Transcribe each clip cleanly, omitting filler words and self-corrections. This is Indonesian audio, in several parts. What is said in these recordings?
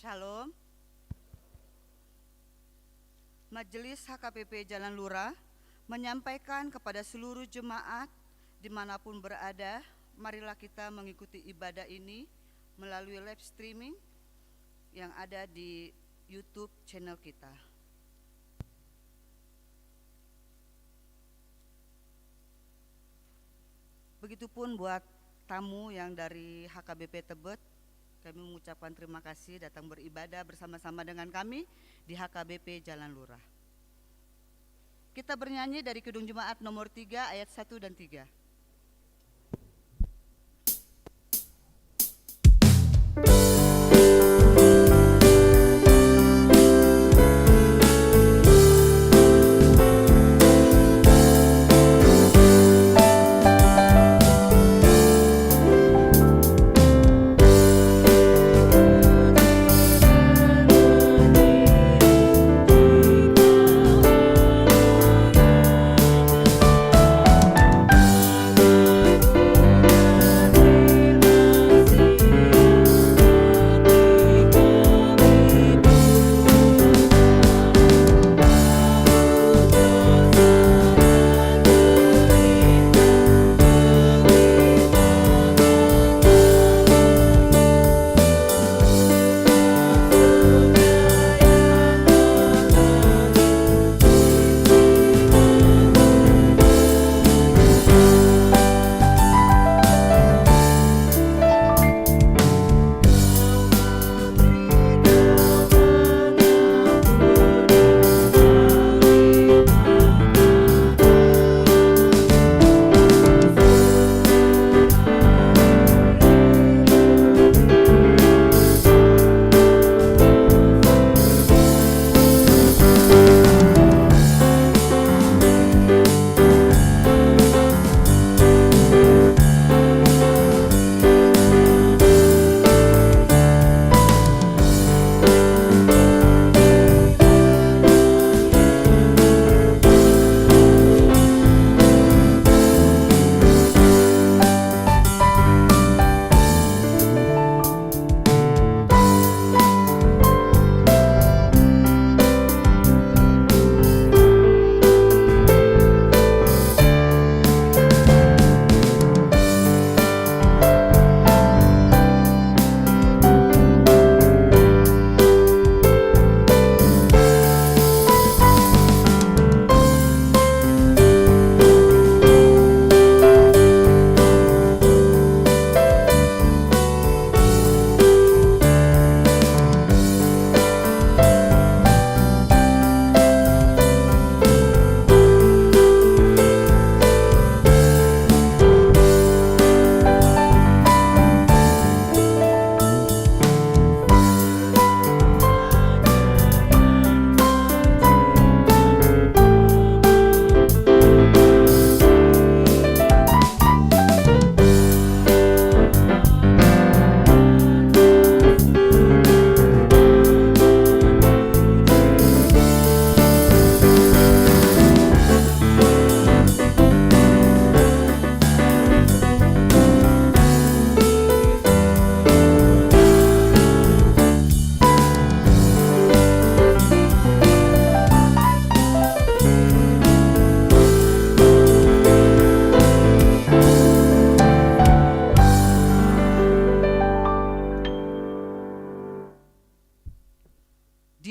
Shalom. Majelis HKBP Jalan Lurah menyampaikan kepada seluruh jemaat dimanapun berada, marilah kita mengikuti ibadah ini melalui live streaming yang ada di YouTube channel kita. Begitupun buat tamu yang dari HKBP Tebet, kami mengucapkan terima kasih datang beribadah bersama-sama dengan kami di HKBP Jalan Lurah. Kita bernyanyi dari Kidung Jemaat nomor 3 ayat 1 dan 3.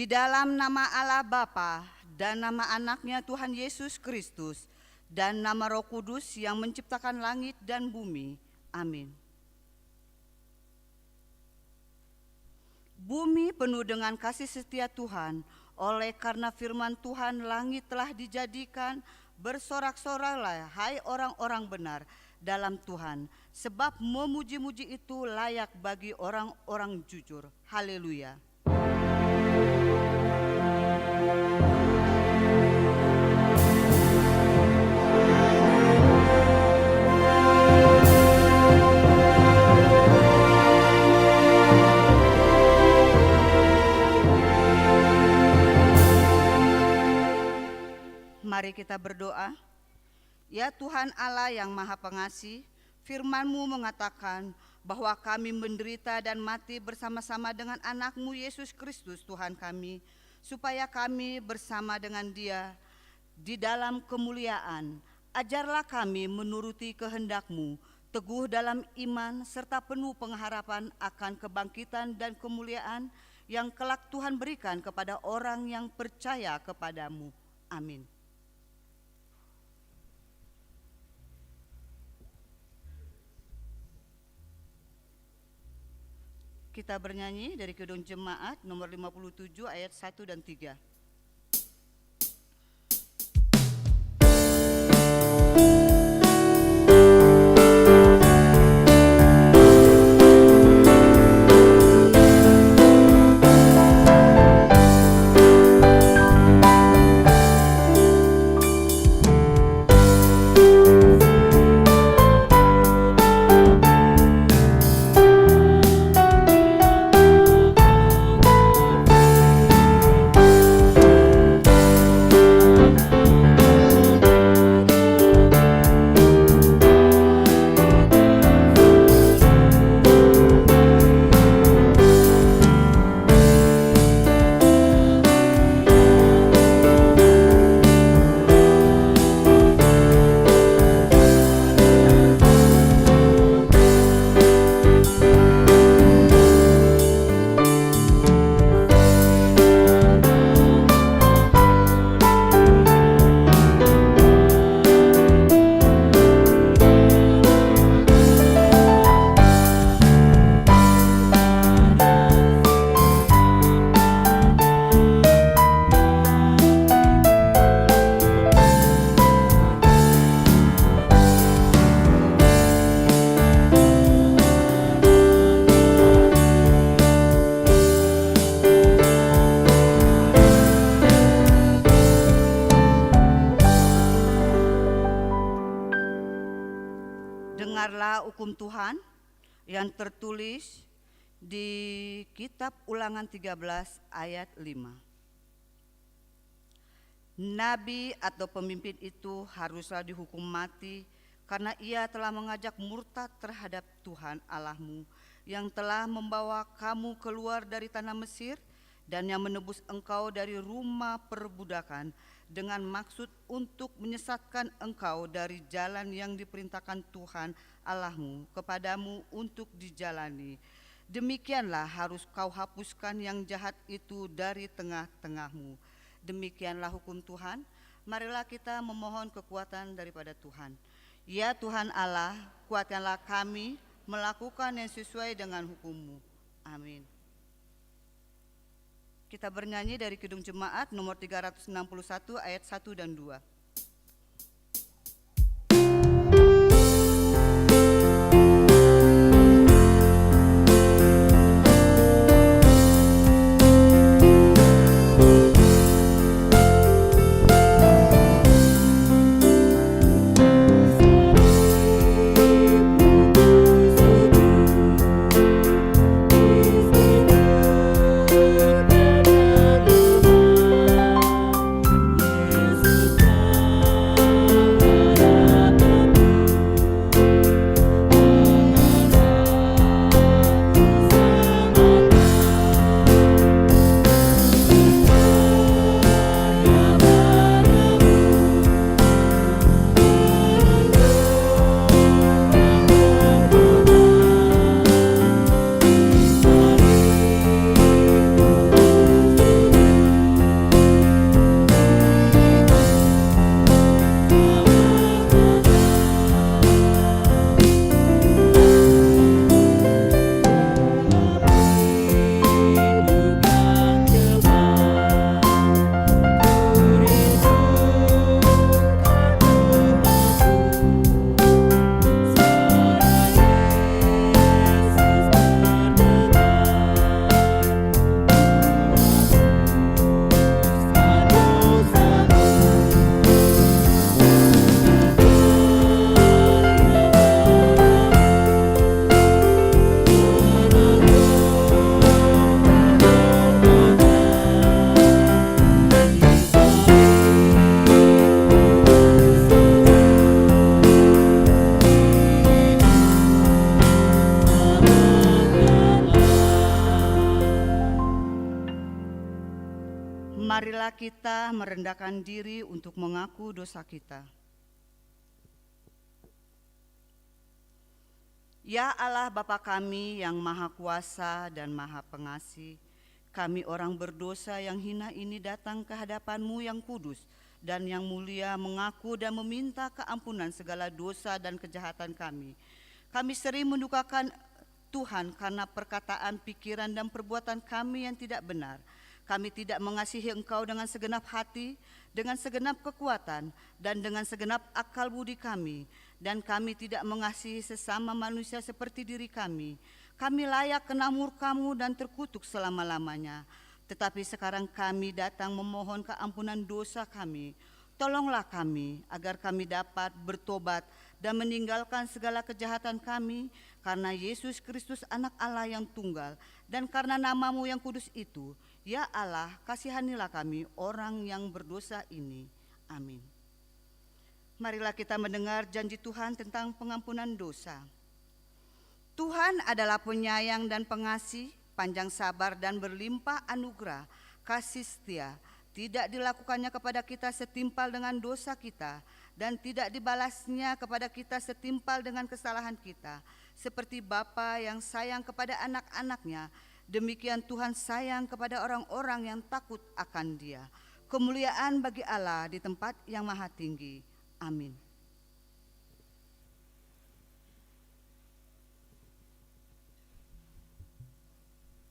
Di dalam nama Allah Bapa dan nama anaknya Tuhan Yesus Kristus dan nama Roh Kudus yang menciptakan langit dan bumi. Amin. Bumi penuh dengan kasih setia Tuhan, oleh karena firman Tuhan langit telah dijadikan, bersorak-soraklah hai orang-orang benar dalam Tuhan, sebab memuji-muji itu layak bagi orang-orang jujur. Haleluya. Mari kita berdoa. Ya Tuhan Allah yang Maha Pengasih, firman-Mu mengatakan bahwa kami menderita dan mati bersama-sama dengan anak-Mu Yesus Kristus Tuhan kami, supaya kami bersama dengan Dia di dalam kemuliaan. Ajarlah kami menuruti kehendak-Mu, teguh dalam iman, serta penuh pengharapan akan kebangkitan dan kemuliaan yang kelak Tuhan berikan kepada orang yang percaya kepada-Mu. Amin. Kita bernyanyi dari Kidung Jemaat nomor 57 ayat 1 dan 3. Dengarlah hukum Tuhan yang tertulis di kitab Ulangan 13 ayat 5. Nabi atau pemimpin itu haruslah dihukum mati karena ia telah mengajak murtad terhadap Tuhan Allahmu yang telah membawa kamu keluar dari tanah Mesir dan yang menebus engkau dari rumah perbudakan dengan maksud untuk menyesatkan engkau dari jalan yang diperintahkan Tuhan Allahmu kepadamu untuk dijalani. Demikianlah harus kau hapuskan yang jahat itu dari tengah-tengahmu. Demikianlah hukum Tuhan. Marilah kita memohon kekuatan daripada Tuhan. Ya Tuhan Allah, kuatkanlah kami melakukan yang sesuai dengan hukum-Mu. Amin. Kita bernyanyi dari Kidung Jemaat nomor 361 ayat 1 dan 2. Yesus Marilah kita merendahkan diri untuk mengaku dosa kita. Ya Allah Bapa kami yang Maha Kuasa dan Maha Pengasih, kami orang berdosa yang hina ini datang ke hadapan-Mu yang kudus dan yang mulia, mengaku dan meminta keampunan segala dosa dan kejahatan kami. Kami sering mendukakan Tuhan karena perkataan, pikiran, dan perbuatan kami yang tidak benar. Kami tidak mengasihi Engkau dengan segenap hati, dengan segenap kekuatan, dan dengan segenap akal budi kami. Dan kami tidak mengasihi sesama manusia seperti diri kami. Kami layak kena murka-Mu dan terkutuk selama-lamanya. Tetapi sekarang kami datang memohon keampunan dosa kami. Tolonglah kami agar kami dapat bertobat dan meninggalkan segala kejahatan kami, karena Yesus Kristus anak Allah yang tunggal, dan karena nama-Mu yang kudus itu. Ya Allah, kasihanilah kami orang yang berdosa ini. Amin. Marilah kita mendengar janji Tuhan tentang pengampunan dosa. Tuhan adalah penyayang dan pengasih, panjang sabar dan berlimpah anugerah, kasih setia. Tidak dilakukannya kepada kita setimpal dengan dosa kita, dan tidak dibalasnya kepada kita setimpal dengan kesalahan kita. Seperti Bapa yang sayang kepada anak-anaknya, demikian Tuhan sayang kepada orang-orang yang takut akan Dia. Kemuliaan bagi Allah di tempat yang maha tinggi. Amin.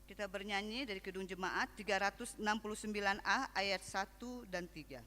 Kita bernyanyi dari Kidung Jemaat 369A ayat 1 dan 3.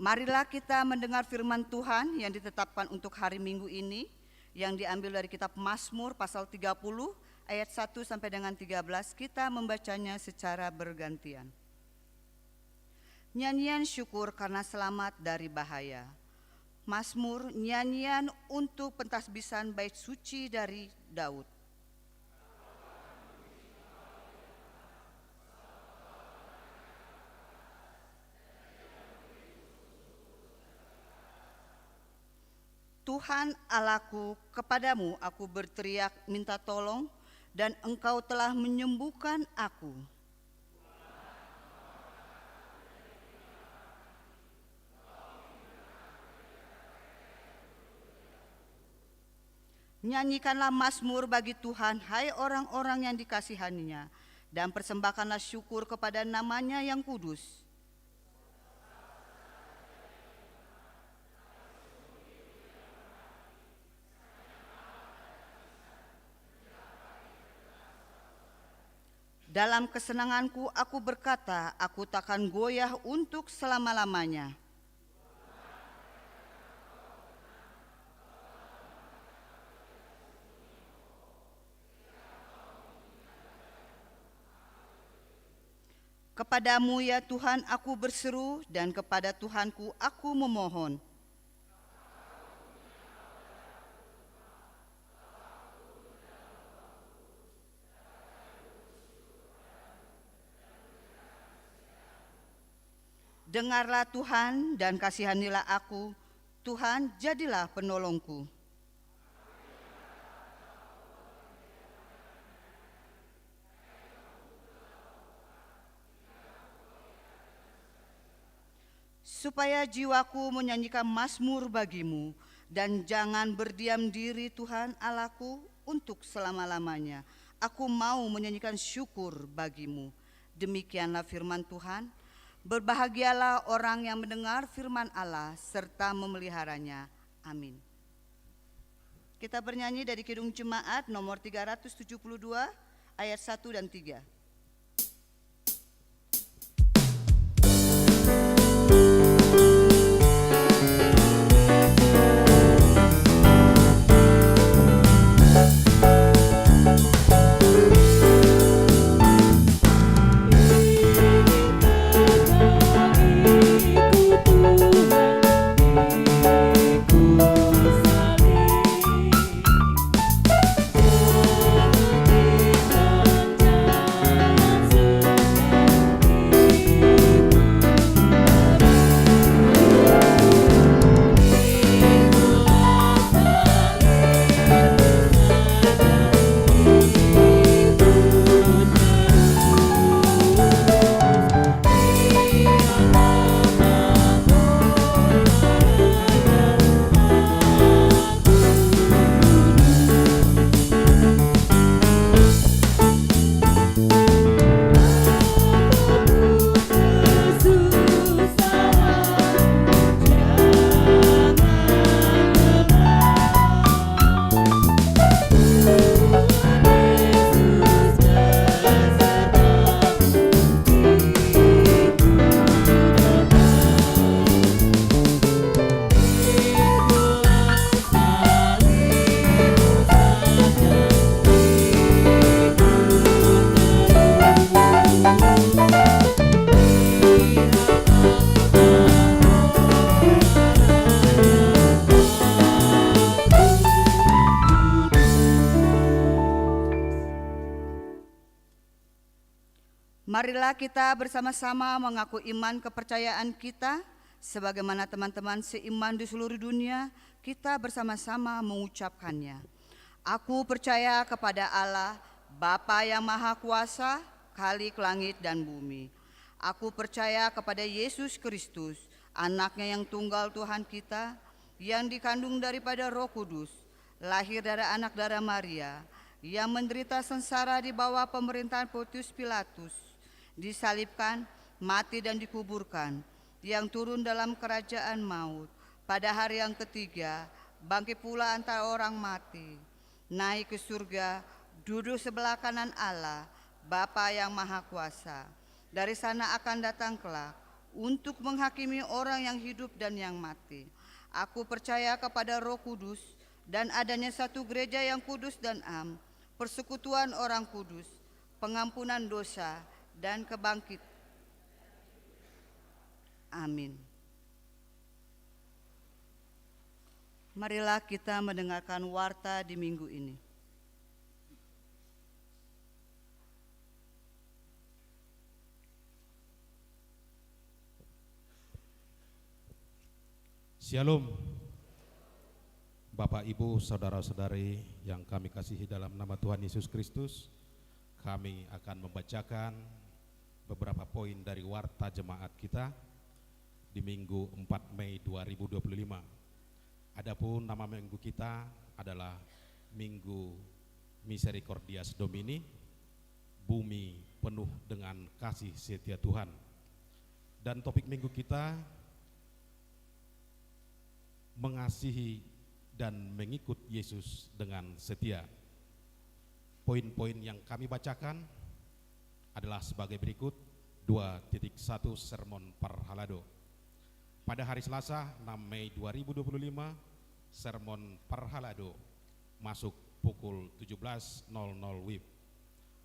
Marilah kita mendengar firman Tuhan yang ditetapkan untuk hari Minggu ini, yang diambil dari kitab Mazmur pasal 30 ayat 1 sampai dengan 13. Kita membacanya secara bergantian. Nyanyian syukur karena selamat dari bahaya. Mazmur, nyanyian untuk pentasbisan bait suci dari Daud. Tuhan Allahku, kepadamu aku berteriak minta tolong, dan Engkau telah menyembuhkan aku. Nyanyikanlah mazmur bagi Tuhan, hai orang-orang yang dikasihaninya, dan persembahkanlah syukur kepada nama-Nya yang kudus. Dalam kesenanganku aku berkata, aku takkan goyah untuk selama-lamanya. Kepadamu ya Tuhan aku berseru, dan kepada Tuhanku aku memohon. Dengarlah Tuhan dan kasihanilah aku, Tuhan jadilah penolongku. Supaya jiwaku menyanyikan mazmur bagimu, dan jangan berdiam diri Tuhan Allahku untuk selama-lamanya. Aku mau menyanyikan syukur bagimu. Demikianlah firman Tuhan. Berbahagialah orang yang mendengar firman Allah serta memeliharanya. Amin. Kita bernyanyi dari Kidung Jemaat nomor 372 ayat 1 dan 3. Marilah kita bersama-sama mengaku iman kepercayaan kita, sebagaimana teman-teman seiman di seluruh dunia, kita bersama-sama mengucapkannya. Aku percaya kepada Allah, Bapa yang Maha Kuasa, Khalik langit dan bumi. Aku percaya kepada Yesus Kristus, Anaknya yang tunggal Tuhan kita, yang dikandung daripada Roh Kudus, lahir dari anak darah Maria, yang menderita sengsara di bawah pemerintahan Pontius Pilatus, disalibkan, mati dan dikuburkan, yang turun dalam kerajaan maut, pada hari yang ketiga, bangkit pula antara orang mati, naik ke surga, duduk sebelah kanan Allah, Bapa yang Maha Kuasa. Dari sana akan datang kelak, untuk menghakimi orang yang hidup dan yang mati. Aku percaya kepada Roh Kudus, dan adanya satu gereja yang kudus dan am, persekutuan orang kudus, pengampunan dosa, dan kebangkit. Amin. Marilah kita mendengarkan warta di minggu ini. Shalom. Bapak, Ibu, saudara-saudari yang kami kasihi dalam nama Tuhan Yesus Kristus, kami akan membacakan beberapa poin dari warta jemaat kita di Minggu 4 Mei 2025. Adapun nama minggu kita adalah Minggu Misericordias Domini, bumi penuh dengan kasih setia Tuhan. Dan topik minggu kita mengasihi dan mengikut Yesus dengan setia. Poin-poin yang kami bacakan adalah sebagai berikut. 2.1 Sermon Parhalado. Pada hari Selasa 6 Mei 2025, Sermon Parhalado masuk pukul 17.00 WIB.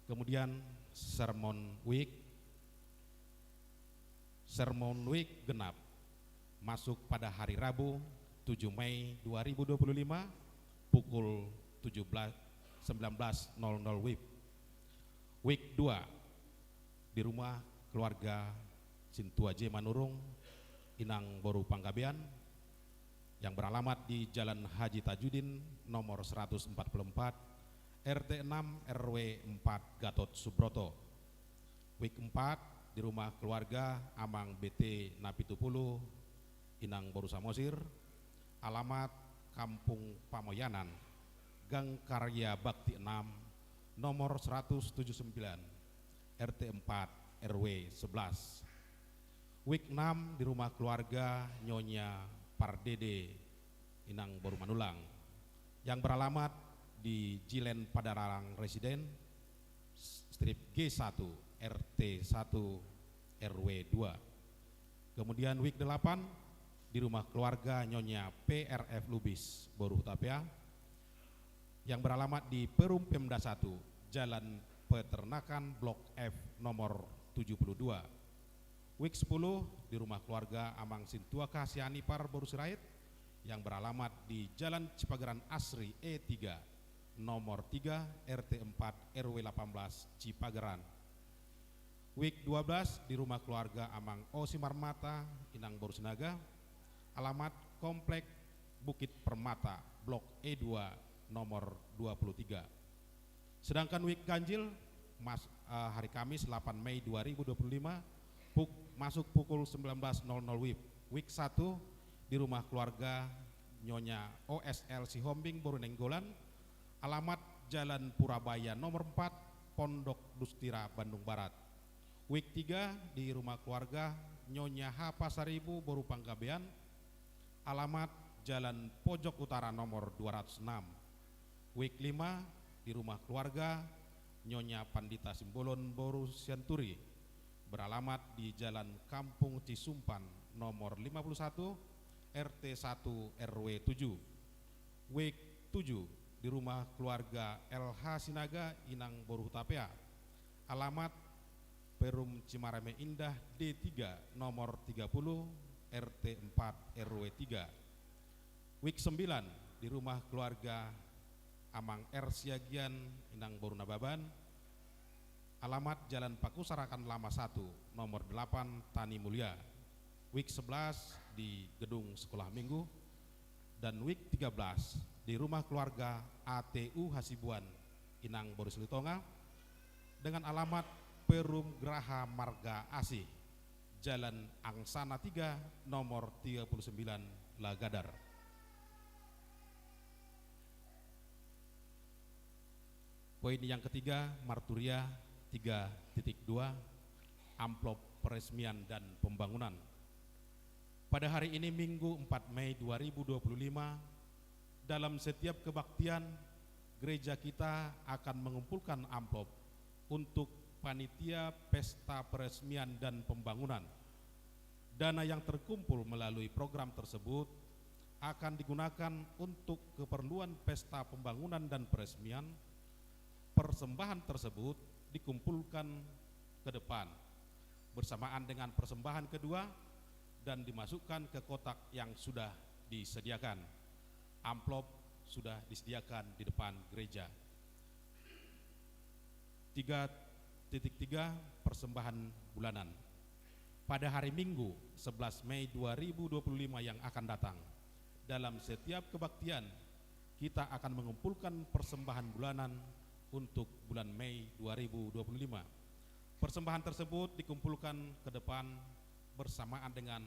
Kemudian Sermon Week genap masuk pada hari Rabu 7 Mei 2025 pukul 19.00 WIB. Week 2 di rumah keluarga Sintua J Manurung, Inang Boru Panggabean, yang beralamat di Jalan Haji Tajudin nomor 144 RT 6 RW 4 Gatot Subroto. Week 4 di rumah keluarga Amang BT Napitupulu, Inang Boru Samosir, alamat Kampung Pamoyanan, Gang Karya Bakti 6, nomor 179, RT 4, RW 11. Week 6 di rumah keluarga Nyonya Pardede, Inang Boru Manulang, yang beralamat di Jilen Padararang Residen, strip G1, RT 1, RW 2. Kemudian week 8 di rumah keluarga Nyonya PRF Lubis Boru Hutapea, yang beralamat di Perum Pemda 1, Jalan Peternakan Blok F nomor 72. Week 10 di rumah keluarga Amang Sintua Kasianipar Boru Sirait, yang beralamat di Jalan Cipageran Asri E3 nomor 3 RT 4 RW 18 Cipageran. Week 12 di rumah keluarga Amang Osimarmata Inang Boru Sinaga, alamat Komplek Bukit Permata Blok E2 nomor 23. Sedangkan week ganjil hari Kamis 8 Mei 2025 masuk pukul 19.00 WIB. Week 1 di rumah keluarga Nyonya OSL Sihombing Boru Nenggolan, alamat Jalan Purabaya nomor 4 Pondok Dustira Bandung Barat. Week 3 di rumah keluarga Nyonya H Pasaribu Boru Panggabean, alamat Jalan Pojok Utara nomor 206. Week 5 di rumah keluarga Nyonya Pandita Simbolon Boru Sianturi, beralamat di Jalan Kampung Cisumpan nomor 51 RT 1 RW 7. Week 7 di rumah keluarga LH Sinaga Inang Boru Hutapea, alamat Perum Cimareme Indah D3 nomor 30 RT 4 RW 3. Week 9 di rumah keluarga Amang R Siagian Inang Boru Nababan, alamat Jalan Pakusarakan Lama 1 nomor 8 Tani Mulia. Week 11 di Gedung Sekolah Minggu. Dan week 13 di rumah keluarga ATU Hasibuan Inang Boru Silitonga, dengan alamat Perum Graha Marga Asih, Jalan Angsana 3 nomor 39 Lagadar. Poin yang ketiga, Marturia 3.2, amplop peresmian dan pembangunan. Pada hari ini Minggu 4 Mei 2025, dalam setiap kebaktian gereja kita akan mengumpulkan amplop untuk panitia pesta peresmian dan pembangunan. Dana yang terkumpul melalui program tersebut akan digunakan untuk keperluan pesta pembangunan dan peresmian. Persembahan tersebut dikumpulkan ke depan bersamaan dengan persembahan kedua dan dimasukkan ke kotak yang sudah disediakan. Amplop sudah disediakan di depan gereja. 3.3 Persembahan bulanan. Pada hari Minggu 11 Mei 2025 yang akan datang, dalam setiap kebaktian kita akan mengumpulkan persembahan bulanan untuk bulan Mei 2025. Persembahan tersebut dikumpulkan ke depan bersamaan dengan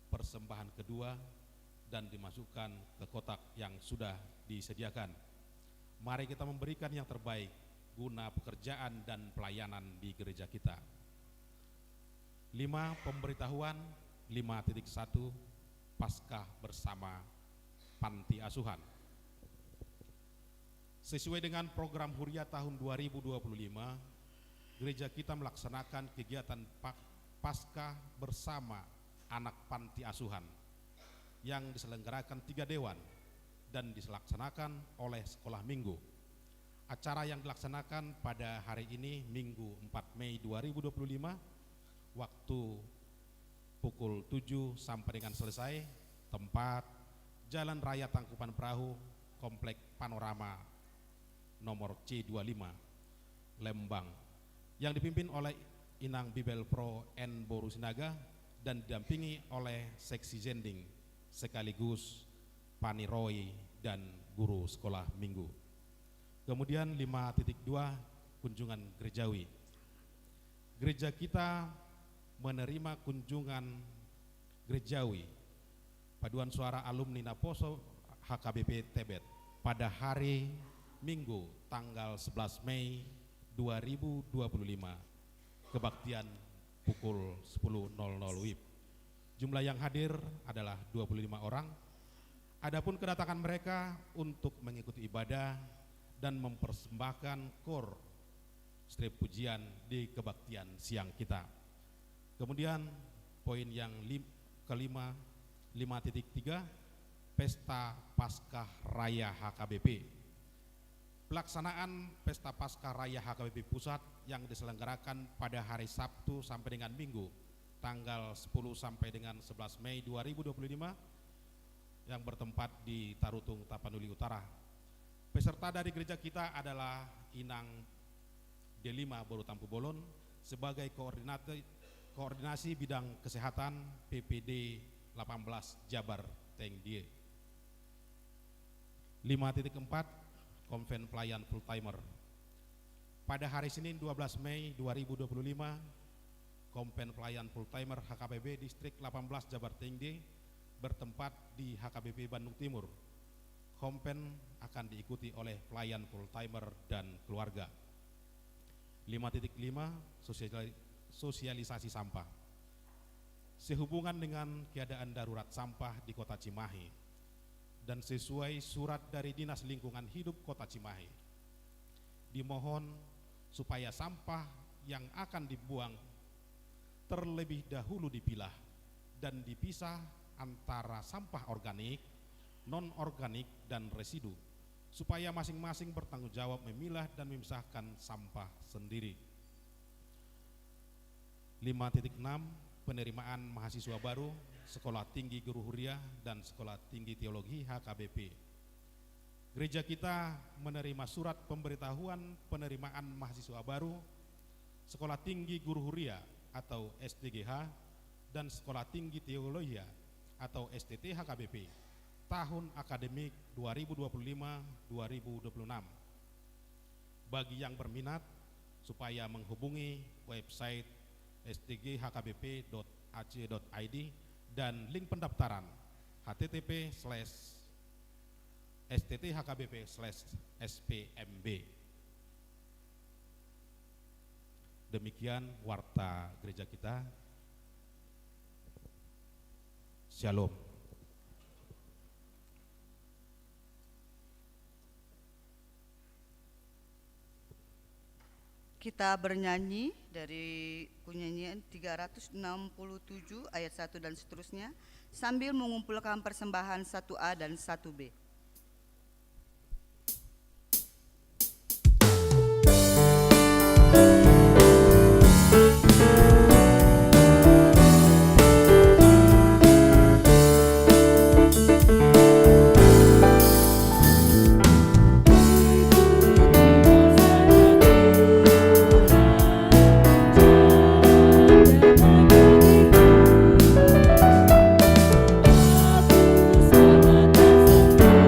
persembahan kedua dan dimasukkan ke kotak yang sudah disediakan. Mari kita memberikan yang terbaik guna pekerjaan dan pelayanan di gereja kita. 5. Pemberitahuan 5.1 Paskah bersama Panti Asuhan. Sesuai dengan program Huria tahun 2025, gereja kita melaksanakan kegiatan Paskah bersama anak panti asuhan yang diselenggarakan 3 dewan dan dilaksanakan oleh sekolah minggu. Acara yang dilaksanakan pada hari ini Minggu 4 Mei 2025, waktu pukul 7 sampai dengan selesai. Tempat Jalan Raya Tangkuban Perahu, Komplek Panorama nomor C25, Lembang, yang dipimpin oleh Inang Bibel Pro N Boru Sinaga dan didampingi oleh seksi zending sekaligus paniroy dan guru sekolah minggu. Kemudian 5.2 kunjungan gerejawi. Gereja kita menerima kunjungan gerejawi paduan suara alumni Naposo HKBP Tebet pada hari Minggu tanggal 11 Mei 2025, kebaktian pukul 10.00 WIB. Jumlah yang hadir adalah 25 orang. Adapun kedatangan mereka untuk mengikuti ibadah dan mempersembahkan kor strip pujian di kebaktian siang kita. Kemudian poin yang kelima 5.3 Pesta Paskah Raya HKBP. Pelaksanaan Pesta Paskah Raya HKBP Pusat yang diselenggarakan pada hari Sabtu sampai dengan Minggu tanggal 10 sampai dengan 11 Mei 2025 yang bertempat di Tarutung, Tapanuli Utara. Peserta dari gereja kita adalah Inang D5 Boru Tampu Bolon sebagai koordinasi bidang kesehatan PPD 18 Jabar Tengdie. 5.4 Konven Pelayan Full Timer. Pada hari Senin 12 Mei 2025, Konven Pelayan Full Timer HKBP Distrik 18 Jabar Tengdie bertempat di HKBP Bandung Timur. Konven akan diikuti oleh pelayan full timer dan keluarga. 5.5 Sosialisasi sampah. Sehubungan dengan keadaan darurat sampah di Kota Cimahi dan sesuai surat dari Dinas Lingkungan Hidup Kota Cimahi, dimohon supaya sampah yang akan dibuang terlebih dahulu dipilah dan dipisah antara sampah organik, non-organik, dan residu, supaya masing-masing bertanggung jawab memilah dan memisahkan sampah sendiri. 5.6 Penerimaan mahasiswa baru Sekolah Tinggi Guru Huria dan Sekolah Tinggi Teologi HKBP. Gereja kita menerima surat pemberitahuan penerimaan mahasiswa baru Sekolah Tinggi Guru Huria atau STGH dan Sekolah Tinggi Teologi atau STT HKBP tahun akademik 2025-2026. Bagi yang berminat supaya menghubungi website stghkbp.ac.id dan link pendaftaran http://stthkbp/spmb. Demikian warta gereja kita. Shalom. Kita bernyanyi dari kunyanyian 367 ayat 1 dan seterusnya sambil mengumpulkan persembahan 1A dan 1B. Aku sangat bersedih.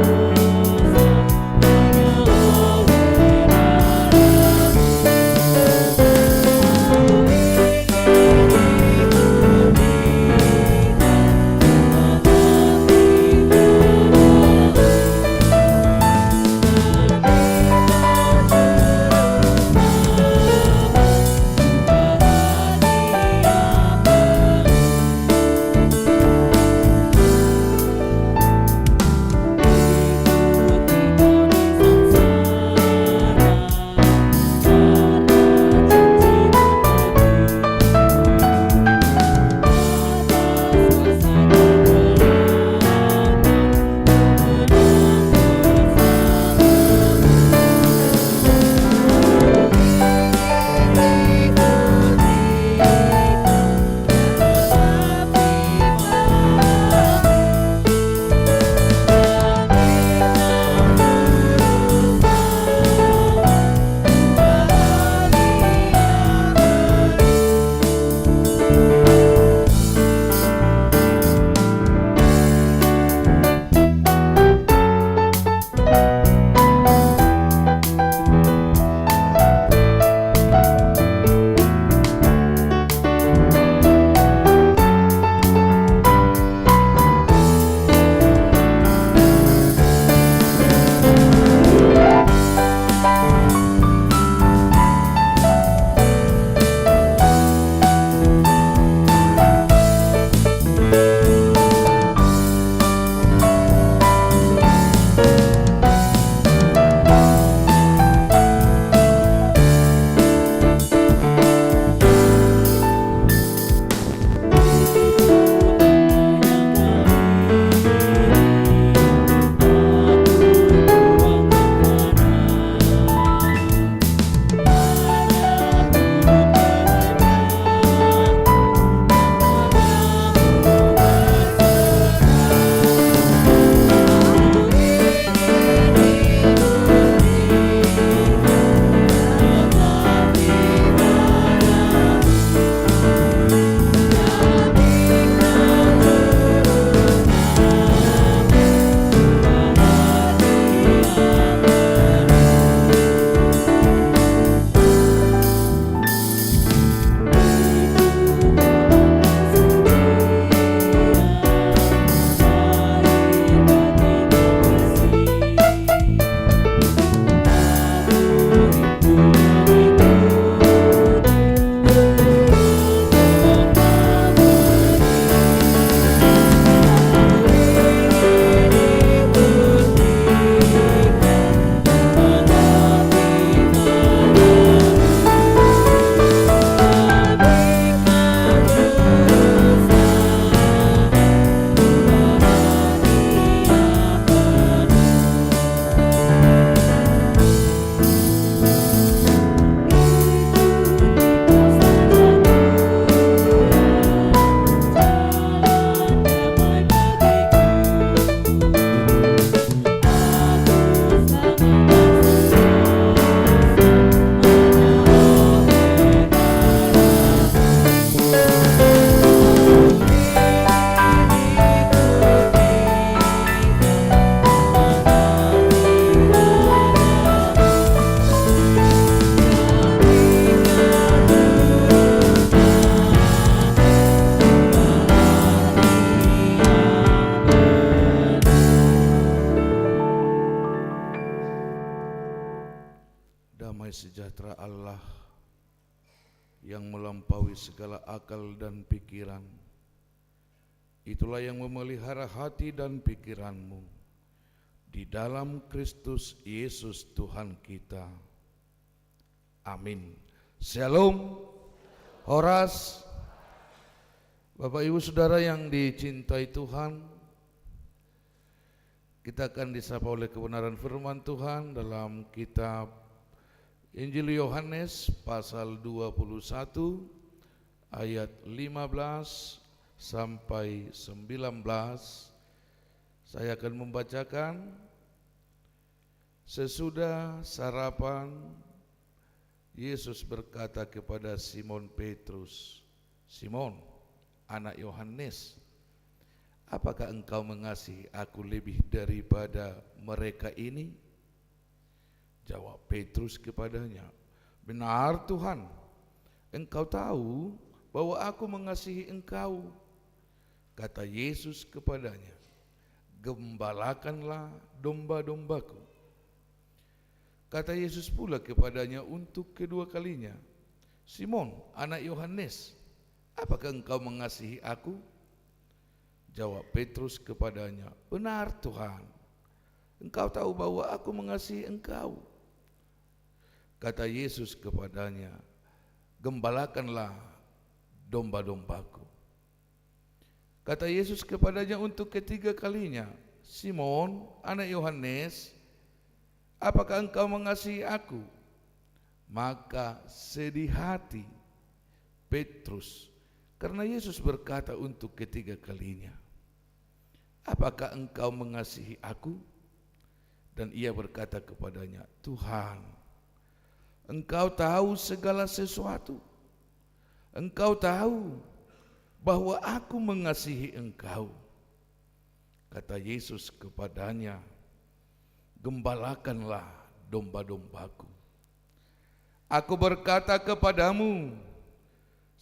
Damai sejahtera Allah yang melampaui segala akal dan pikiran, itulah yang memelihara hati dan pikiranmu di dalam Kristus Yesus Tuhan kita. Amin. Shalom. Horas. Bapak Ibu Saudara yang dicintai Tuhan, kita akan disapa oleh kebenaran firman Tuhan dalam kitab Injil Yohanes pasal 21 ayat 15 sampai 19. Saya akan membacakan. Sesudah sarapan, Yesus berkata kepada Simon Petrus, "Simon, anak Yohanes, apakah engkau mengasihi aku lebih daripada mereka ini?" Jawab Petrus kepadanya, "Benar Tuhan, engkau tahu bahwa aku mengasihi engkau." Kata Yesus kepadanya, "Gembalakanlah domba-dombaku." Kata Yesus pula kepadanya untuk kedua kalinya, "Simon, anak Yohanes, apakah engkau mengasihi aku?" Jawab Petrus kepadanya, "Benar Tuhan, engkau tahu bahwa aku mengasihi engkau." Kata Yesus kepadanya, "Gembalakanlah domba-dombaku." Kata Yesus kepadanya untuk ketiga kalinya, "Simon, anak Yohanes, apakah engkau mengasihi aku?" Maka sedih hati Petrus karena Yesus berkata untuk ketiga kalinya, "Apakah engkau mengasihi aku?" Dan ia berkata kepadanya, "Tuhan, Engkau tahu segala sesuatu. Engkau tahu bahwa aku mengasihi engkau." Kata Yesus kepadanya, "Gembalakanlah domba-dombaku. Aku berkata kepadamu,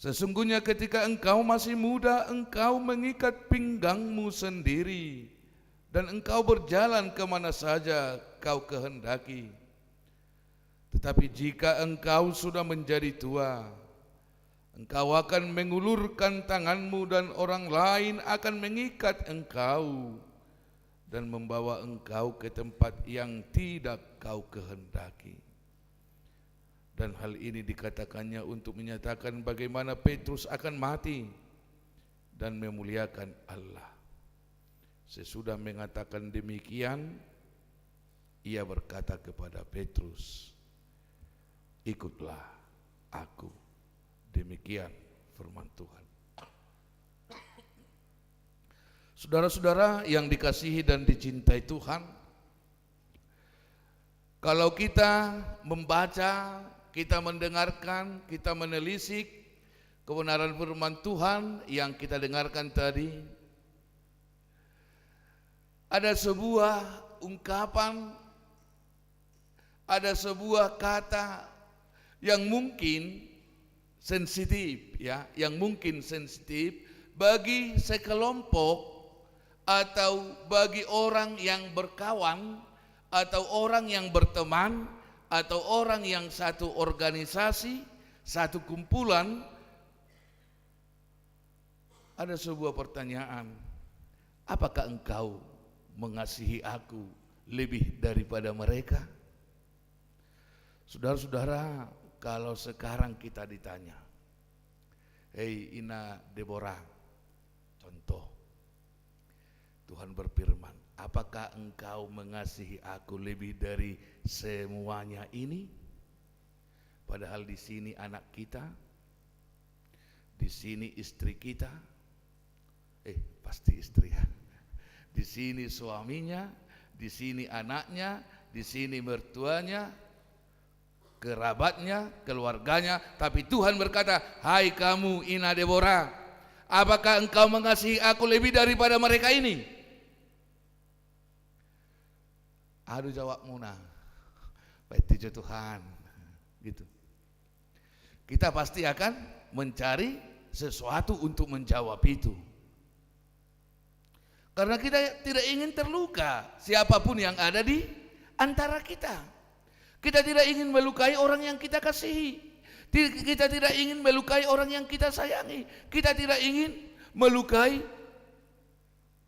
sesungguhnya ketika engkau masih muda, engkau mengikat pinggangmu sendiri, dan engkau berjalan kemana saja kau kehendaki. Tetapi jika engkau sudah menjadi tua, engkau akan mengulurkan tanganmu dan orang lain akan mengikat engkau dan membawa engkau ke tempat yang tidak kau kehendaki." Dan hal ini dikatakannya untuk menyatakan bagaimana Petrus akan mati dan memuliakan Allah. Sesudah mengatakan demikian, ia berkata kepada Petrus, "Ikutlah aku." Demikian firman Tuhan. Saudara-saudara yang dikasihi dan dicintai Tuhan, kalau kita membaca, kita mendengarkan, kita menelisik kebenaran firman Tuhan yang kita dengarkan tadi, ada sebuah ungkapan, ada sebuah kata yang mungkin sensitif, yang mungkin sensitif bagi sekelompok atau bagi orang yang berkawan atau orang yang berteman atau orang yang satu organisasi, satu kumpulan. Ada sebuah pertanyaan, apakah engkau mengasihi aku lebih daripada mereka? Saudara-saudara, kalau sekarang kita ditanya, "Hei Ina Deborah," contoh, Tuhan berfirman, "Apakah engkau mengasihi aku lebih dari semuanya ini?" Padahal di sini anak kita, di sini istri kita, pasti istri ya. Di sini suaminya, di sini anaknya, di sini mertuanya, kerabatnya, keluarganya. Tapi Tuhan berkata, "Hai kamu Ina Deborah, apakah engkau mengasihi aku lebih daripada mereka ini?" Aduh, jawab Muna, "Baik Tuhan." Gitu. Kita pasti akan mencari sesuatu untuk menjawab itu. Karena kita tidak ingin terluka siapapun yang ada di antara kita. Kita tidak ingin melukai orang yang kita kasihi. Kita tidak ingin melukai orang yang kita sayangi. Kita tidak ingin melukai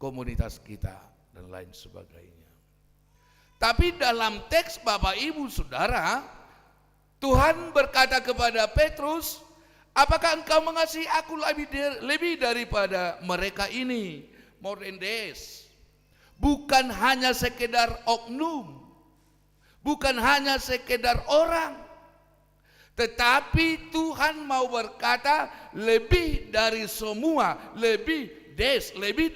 komunitas kita dan lain sebagainya. Tapi dalam teks Bapak Ibu Saudara, Tuhan berkata kepada Petrus, apakah engkau mengasihi aku lebih daripada mereka ini? More than this. Bukan hanya sekedar oknum, bukan hanya sekedar orang, tetapi Tuhan mau berkata lebih dari semua, lebih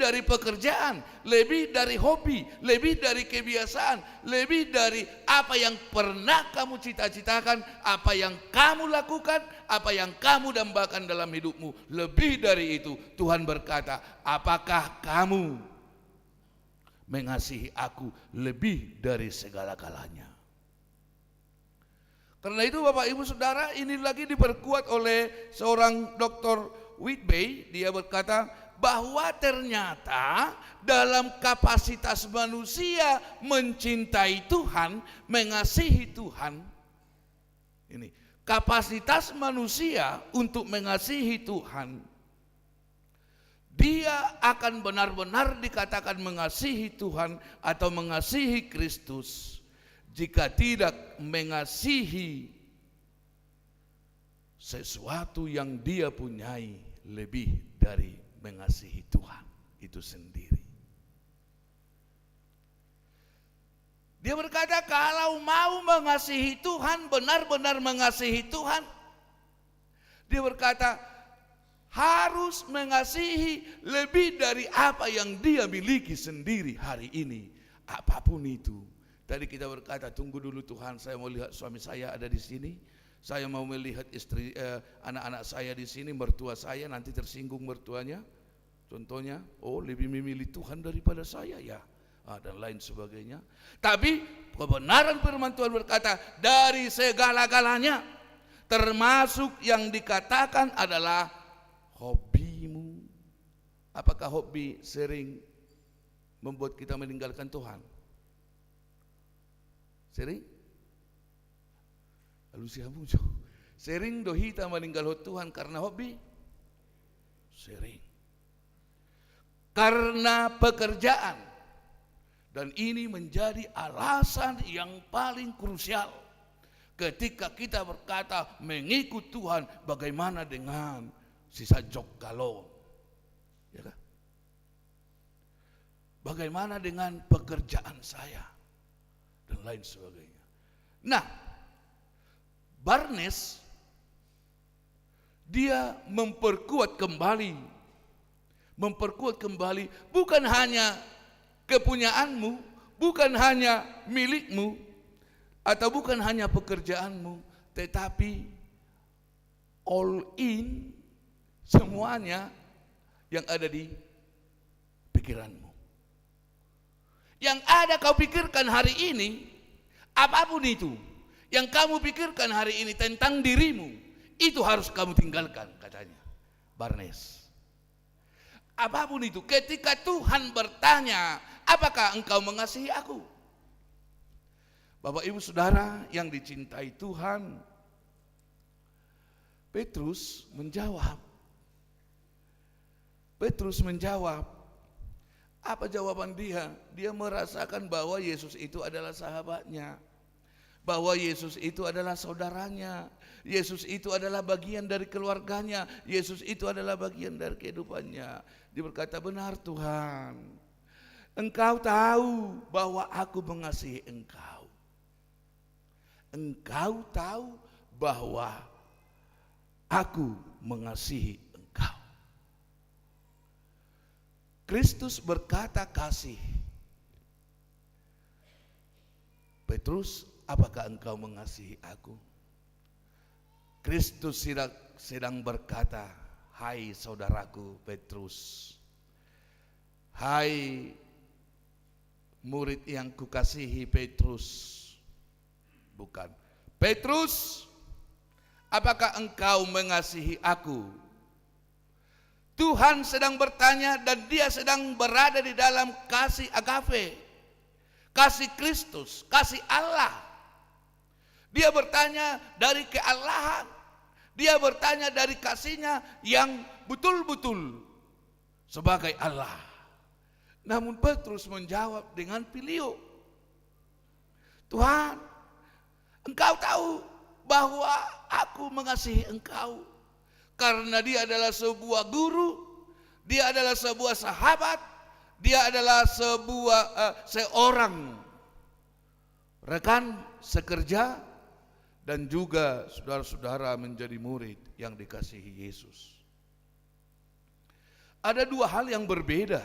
dari pekerjaan, lebih dari hobi, lebih dari kebiasaan, lebih dari apa yang pernah kamu cita-citakan, apa yang kamu lakukan, apa yang kamu dambakan dalam hidupmu. Lebih dari itu, Tuhan berkata, apakah kamu mengasihi aku lebih dari segala-galanya? Karena itu Bapak Ibu Saudara, ini lagi diperkuat oleh seorang Dr. Whitby. Dia berkata bahwa ternyata dalam kapasitas manusia mencintai Tuhan, mengasihi Tuhan, ini kapasitas manusia untuk mengasihi Tuhan, dia akan benar-benar dikatakan mengasihi Tuhan atau mengasihi Kristus jika tidak mengasihi sesuatu yang dia punyai lebih dari mengasihi Tuhan itu sendiri. Dia berkata kalau mau mengasihi Tuhan, benar-benar mengasihi Tuhan, dia berkata harus mengasihi lebih dari apa yang dia miliki sendiri hari ini, apapun itu. Tadi kita berkata tunggu dulu Tuhan, saya mau lihat suami saya ada di sini, saya mau melihat istri anak-anak saya di sini, mertua saya nanti tersinggung mertuanya. Contohnya, oh lebih memilih Tuhan daripada saya ya, dan lain sebagainya. Tapi kebenaran firman Tuhan berkata dari segala-galanya, termasuk yang dikatakan adalah hobimu. Apakah hobi sering membuat kita meninggalkan Tuhan? Sering? Lalu siapa sering dohita meninggal Tuhan karena hobi? Sering. Karena pekerjaan. Dan ini menjadi alasan yang paling krusial ketika kita berkata mengikut Tuhan, bagaimana dengan sisa jok galon, ya kan? Bagaimana dengan pekerjaan saya dan lain sebagainya. Nah, Barnes dia memperkuat kembali bukan hanya kepunyaanmu, bukan hanya milikmu, atau bukan hanya pekerjaanmu, tetapi all in semuanya yang ada di pikiranmu. Yang ada kau pikirkan hari ini, apapun itu yang kamu pikirkan hari ini tentang dirimu, itu harus kamu tinggalkan, katanya Barnes. Apapun itu, ketika Tuhan bertanya, apakah engkau mengasihi aku? Bapak Ibu Saudara yang dicintai Tuhan, Petrus menjawab. Apa jawaban dia? Dia merasakan bahwa Yesus itu adalah sahabatnya, bahwa Yesus itu adalah saudaranya, Yesus itu adalah bagian dari keluarganya, Yesus itu adalah bagian dari kehidupannya. Dia berkata, benar Tuhan, Engkau tahu bahwa aku mengasihi Engkau. Engkau tahu bahwa aku mengasihi Engkau. Kristus berkata kasih. Petrus, apakah engkau mengasihi aku? Kristus sedang berkata, hai saudaraku Petrus, hai murid yang kukasihi Petrus. Bukan, Petrus, apakah engkau mengasihi aku? Tuhan sedang bertanya dan dia sedang berada di dalam kasih agape, kasih Kristus, kasih Allah. Dia bertanya dari kealahan. Dia bertanya dari kasihnya yang betul-betul sebagai Allah. Namun Petrus menjawab dengan pilio. Tuhan, Engkau tahu bahwa aku mengasihi Engkau. Karena dia adalah sebuah guru, dia adalah sebuah sahabat, dia adalah seorang rekan sekerja, dan juga saudara-saudara menjadi murid yang dikasihi Yesus. Ada dua hal yang berbeda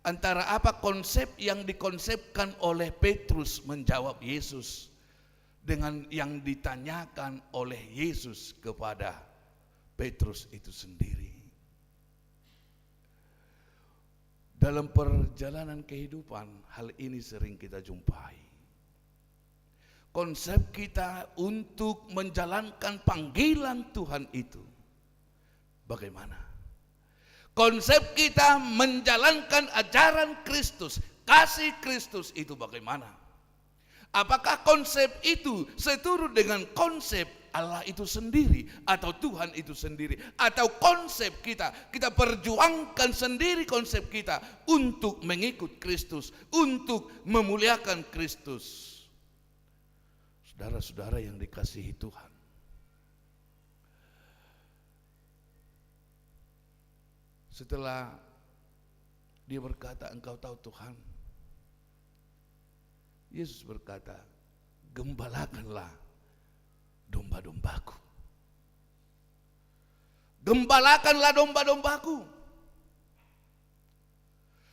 antara apa konsep yang dikonsepkan oleh Petrus menjawab Yesus dengan yang ditanyakan oleh Yesus kepada Petrus itu sendiri. Dalam perjalanan kehidupan, hal ini sering kita jumpai. Konsep kita untuk menjalankan panggilan Tuhan itu bagaimana? Konsep kita menjalankan ajaran Kristus, kasih Kristus itu bagaimana? Apakah konsep itu seturut dengan konsep Allah itu sendiri atau Tuhan itu sendiri, atau konsep kita perjuangkan sendiri konsep kita untuk mengikut Kristus, untuk memuliakan Kristus? Saudara-saudara yang dikasihi Tuhan, setelah dia berkata, Engkau tahu Tuhan, Yesus berkata, gembalakanlah domba-dombaku. Gembalakanlah domba-dombaku.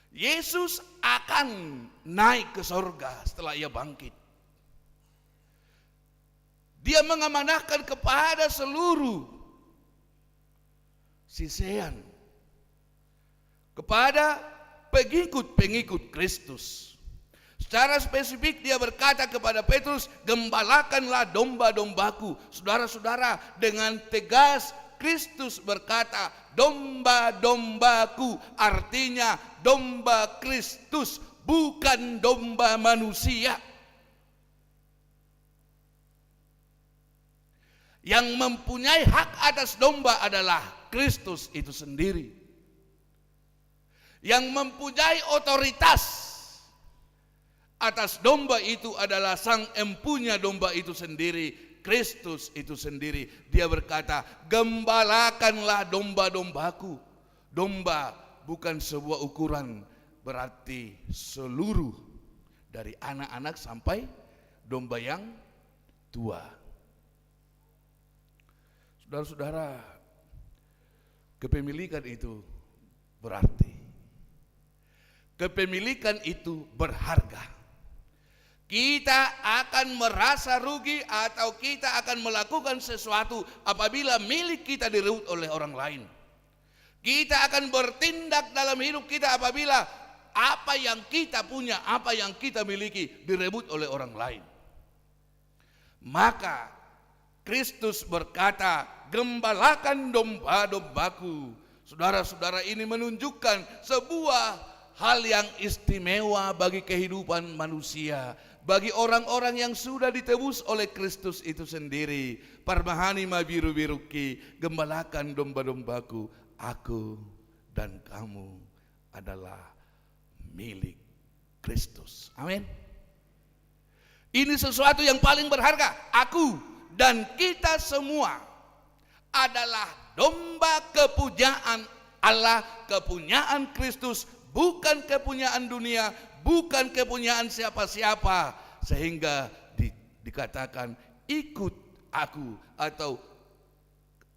Yesus akan naik ke sorga setelah ia bangkit. Dia mengamanahkan kepada seluruh siseian, kepada pengikut-pengikut Kristus. Secara spesifik dia berkata kepada Petrus, gembalakanlah domba-dombaku. Saudara-saudara, dengan tegas Kristus berkata, domba-dombaku, artinya domba Kristus, bukan domba manusia. Yang mempunyai hak atas domba adalah Kristus itu sendiri. Yang mempunyai otoritas atas domba itu adalah sang empunya domba itu sendiri, Kristus itu sendiri. Dia berkata, gembalakanlah domba-dombaku. Domba bukan sebuah ukuran, berarti seluruh dari anak-anak sampai domba yang tua. Saudara-saudara, kepemilikan itu berarti, kepemilikan itu berharga. Kita akan merasa rugi atau kita akan melakukan sesuatu apabila milik kita direbut oleh orang lain. Kita akan bertindak dalam hidup kita apabila apa yang kita punya, apa yang kita miliki direbut oleh orang lain. Maka Kristus berkata, gembalakan domba-dombaku. Saudara-saudara, ini menunjukkan sebuah hal yang istimewa bagi kehidupan manusia, bagi orang-orang yang sudah ditebus oleh Kristus itu sendiri. Parmahani ma biru-biruki, gembalakan domba-dombaku. Aku dan kamu adalah milik Kristus. Amin. Ini sesuatu yang paling berharga. Aku dan kita semua adalah domba kepunyaan Allah, kepunyaan Kristus, bukan kepunyaan dunia, bukan kepunyaan siapa-siapa. Sehingga dikatakan, ikut aku, atau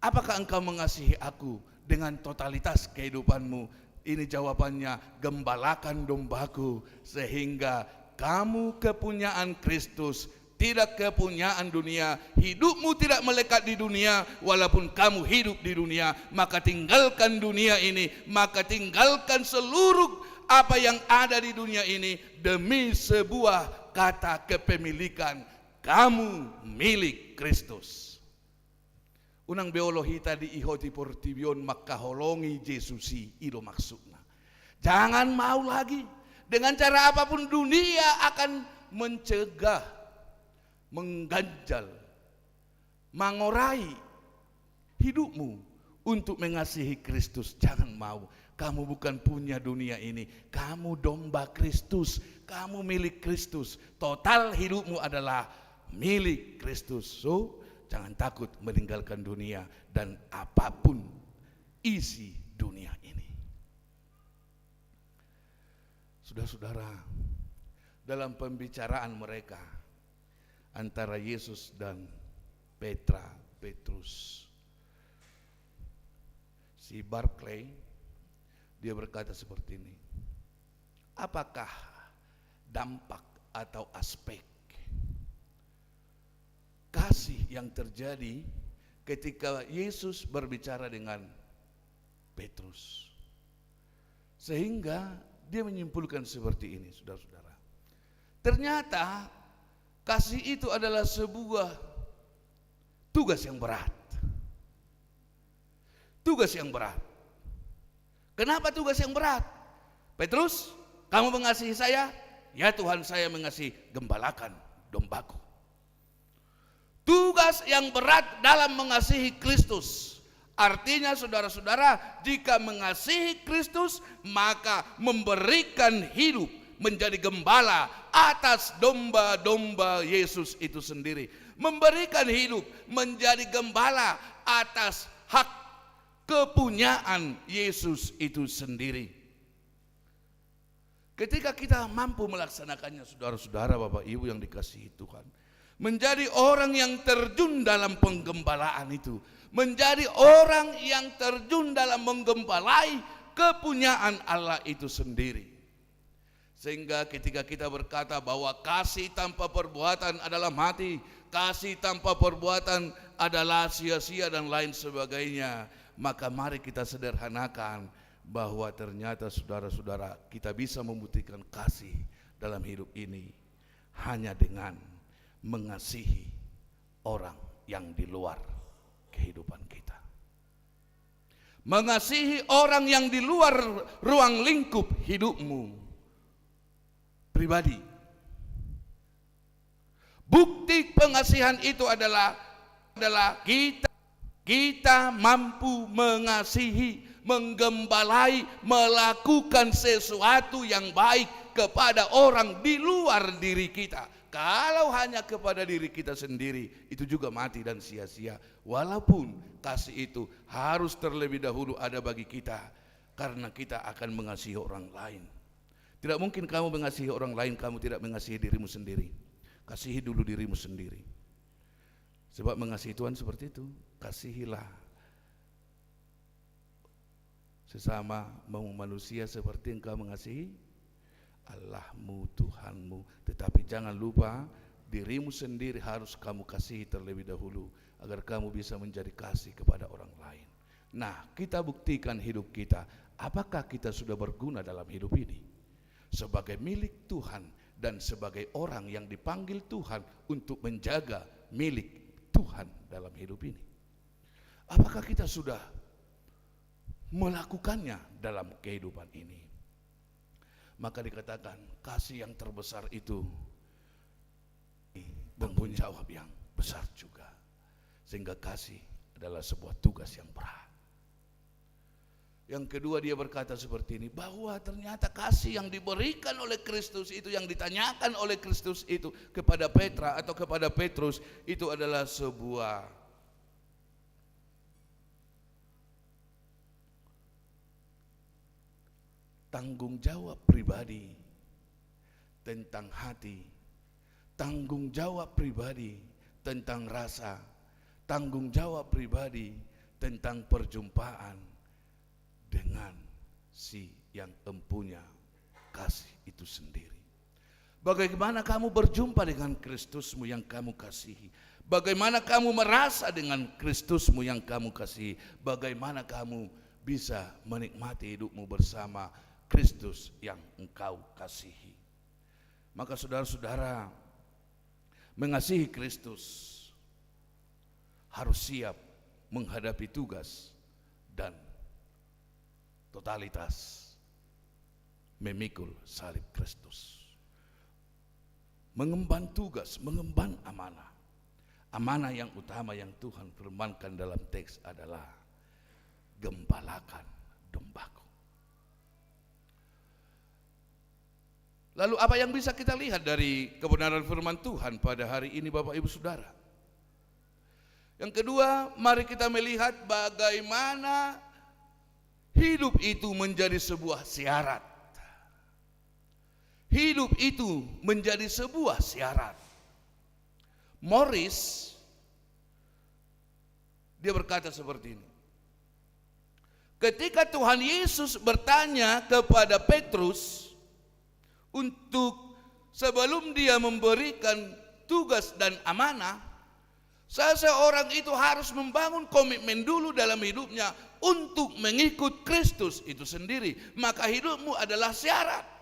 apakah engkau mengasihi aku dengan totalitas kehidupanmu? Ini jawabannya, gembalakan dombaku, sehingga kamu kepunyaan Kristus, tidak kepunyaan dunia. Hidupmu tidak melekat di dunia, walaupun kamu hidup di dunia. Maka tinggalkan dunia ini, maka tinggalkan seluruh apa yang ada di dunia ini demi sebuah kata kepemilikan. Kamu milik Kristus. Unang biologi tadi ihoti portibion makaholongi Jesusi itu maksudnya. Jangan mau lagi dengan cara apapun dunia akan mencegah mengganjal, mengorai hidupmu untuk mengasihi Kristus. Jangan mau. Kamu bukan punya dunia ini. Kamu domba Kristus. Kamu milik Kristus. Total hidupmu adalah milik Kristus. So, jangan takut meninggalkan dunia dan apapun isi dunia ini. Saudara-saudara, dalam pembicaraan mereka antara Yesus dan Petrus, si Barclay, dia berkata seperti ini, apakah dampak atau aspek kasih yang terjadi ketika Yesus berbicara dengan Petrus? Sehingga dia menyimpulkan seperti ini, saudara-saudara. Ternyata kasih itu adalah sebuah tugas yang berat. Tugas yang berat. Kenapa tugas yang berat? Petrus, kamu mengasihi saya? Ya Tuhan, saya mengasihi, gembalakan dombaku. Tugas yang berat dalam mengasihi Kristus. Artinya saudara-saudara, jika mengasihi Kristus, maka memberikan hidup menjadi gembala atas domba-domba Yesus itu sendiri. Memberikan hidup menjadi gembala atas hak kepunyaan Yesus itu sendiri. Ketika kita mampu melaksanakannya, saudara-saudara, Bapak Ibu yang dikasihi Tuhan, menjadi orang yang terjun dalam penggembalaan itu, menjadi orang yang terjun dalam menggembalai kepunyaan Allah itu sendiri. Sehingga ketika kita berkata bahwa kasih tanpa perbuatan adalah mati, kasih tanpa perbuatan adalah sia-sia dan lain sebagainya, maka mari kita sederhanakan bahwa ternyata saudara-saudara, kita bisa membuktikan kasih dalam hidup ini hanya dengan mengasihi orang yang di luar kehidupan kita. Mengasihi orang yang di luar ruang lingkup hidupmu pribadi. Bukti pengasihan itu adalah kita mampu mengasihi, menggembalai, melakukan sesuatu yang baik kepada orang di luar diri kita. Kalau hanya kepada diri kita sendiri, itu juga mati dan sia-sia. Walaupun kasih itu harus terlebih dahulu ada bagi kita, karena kita akan mengasihi orang lain. Tidak mungkin kamu mengasihi orang lain, kamu tidak mengasihi dirimu sendiri. Kasihi dulu dirimu sendiri. Sebab mengasihi Tuhan seperti itu. Kasihilah sesama manusia seperti engkau mengasihi Allahmu, Tuhanmu. Tetapi jangan lupa dirimu sendiri harus kamu kasihi terlebih dahulu, agar kamu bisa menjadi kasih kepada orang lain. Nah, kita buktikan hidup kita. Apakah kita sudah berguna dalam hidup ini? Sebagai milik Tuhan dan sebagai orang yang dipanggil Tuhan untuk menjaga milik Tuhan dalam hidup ini. Apakah kita sudah melakukannya dalam kehidupan ini? Maka dikatakan kasih yang terbesar itu tanggung jawab yang besar juga. Sehingga kasih adalah sebuah tugas yang berat. Yang kedua, dia berkata seperti ini, bahwa ternyata kasih yang diberikan oleh Kristus itu, yang ditanyakan oleh Kristus itu kepada Petra atau kepada Petrus, itu adalah sebuah tanggung jawab pribadi tentang hati, tanggung jawab pribadi tentang rasa, tanggung jawab pribadi tentang perjumpaan dengan si yang empunya kasih itu sendiri. Bagaimana kamu berjumpa dengan Kristusmu yang kamu kasihi? Bagaimana kamu merasa dengan Kristusmu yang kamu kasihi? Bagaimana kamu bisa menikmati hidupmu bersama Kristus yang engkau kasihi? Maka saudara-saudara, mengasihi Kristus harus siap menghadapi tugas dan totalitas memikul salib Kristus. mengemban tugas, mengemban amanah. Amanah yang utama yang Tuhan firmankan dalam teks adalah gembalakan dombaku. Lalu apa yang bisa kita lihat dari kebenaran firman Tuhan pada hari ini Bapak Ibu Saudara? Yang kedua, mari kita melihat bagaimana hidup itu menjadi sebuah syarat. Hidup itu menjadi sebuah syarat. Morris, dia berkata seperti ini. Ketika Tuhan Yesus bertanya kepada Petrus untuk sebelum dia memberikan tugas dan amanah, seseorang itu harus membangun komitmen dulu dalam hidupnya untuk mengikut Kristus itu sendiri. Maka hidupmu adalah syarat.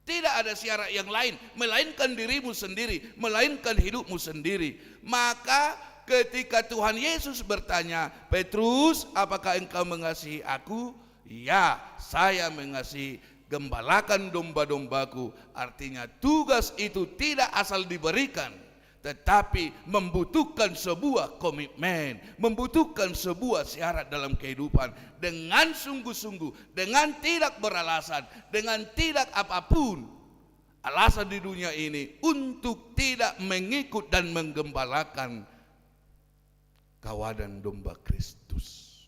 Tidak ada syarat yang lain, melainkan dirimu sendiri, melainkan hidupmu sendiri. Maka ketika Tuhan Yesus bertanya, Petrus, apakah engkau mengasihi aku? Ya, saya mengasihi, gembalakan domba-dombaku. Artinya tugas itu tidak asal diberikan, tetapi membutuhkan sebuah komitmen, membutuhkan sebuah syarat dalam kehidupan. Dengan sungguh-sungguh, dengan tidak beralasan, dengan tidak apapun alasan di dunia ini untuk tidak mengikut dan menggembalakan kawanan domba Kristus.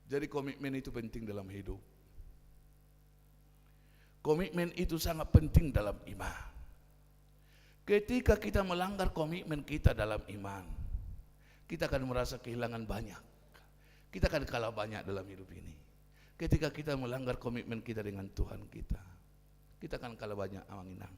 Jadi komitmen itu penting dalam hidup. Komitmen itu sangat penting dalam iman. Ketika kita melanggar komitmen kita dalam iman, kita akan merasa kehilangan banyak. Kita akan kalah banyak dalam hidup ini. Ketika kita melanggar komitmen kita dengan Tuhan kita akan kalah banyak anginang.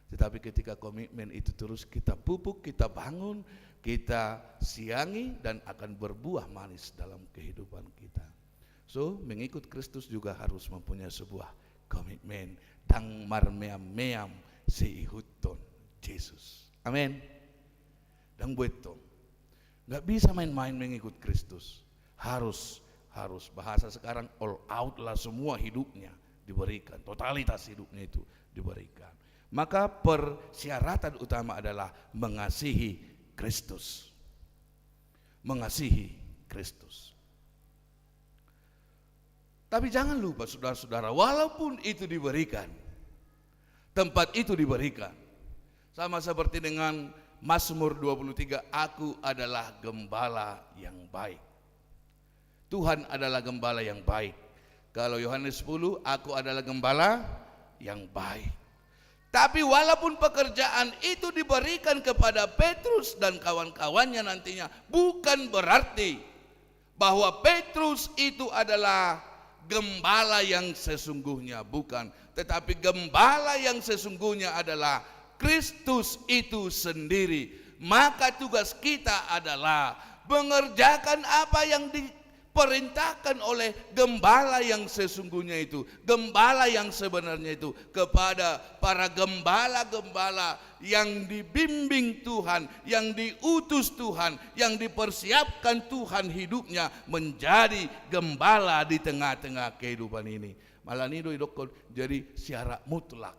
Tetapi ketika komitmen itu terus kita pupuk, kita bangun, kita siangi, dan akan berbuah manis dalam kehidupan kita. So, mengikut Kristus juga harus mempunyai sebuah komitmen. Dang marmeam-meam seihuton Yesus. Amin. Dan bueto. Gak bisa main-main mengikut Kristus. Harus bahasa sekarang all out lah, semua hidupnya diberikan. Totalitas hidupnya itu diberikan. Maka persyaratan utama adalah mengasihi Kristus. Mengasihi Kristus. Tapi jangan lupa saudara-saudara, walaupun itu diberikan, tempat itu diberikan, sama seperti dengan Mazmur 23, aku adalah gembala yang baik. Tuhan adalah gembala yang baik. Kalau Yohanes 10, aku adalah gembala yang baik. Tapi walaupun pekerjaan itu diberikan kepada Petrus dan kawan-kawannya nantinya, bukan berarti bahwa Petrus itu adalah gembala yang sesungguhnya, bukan. Tetapi gembala yang sesungguhnya adalah Kristus itu sendiri. Maka tugas kita adalah mengerjakan apa yang diperintahkan oleh gembala yang sesungguhnya itu, gembala yang sebenarnya itu, kepada para gembala-gembala yang dibimbing Tuhan, yang diutus Tuhan, yang dipersiapkan Tuhan hidupnya menjadi gembala di tengah-tengah kehidupan ini. Malah nido idokon jadi syarat mutlak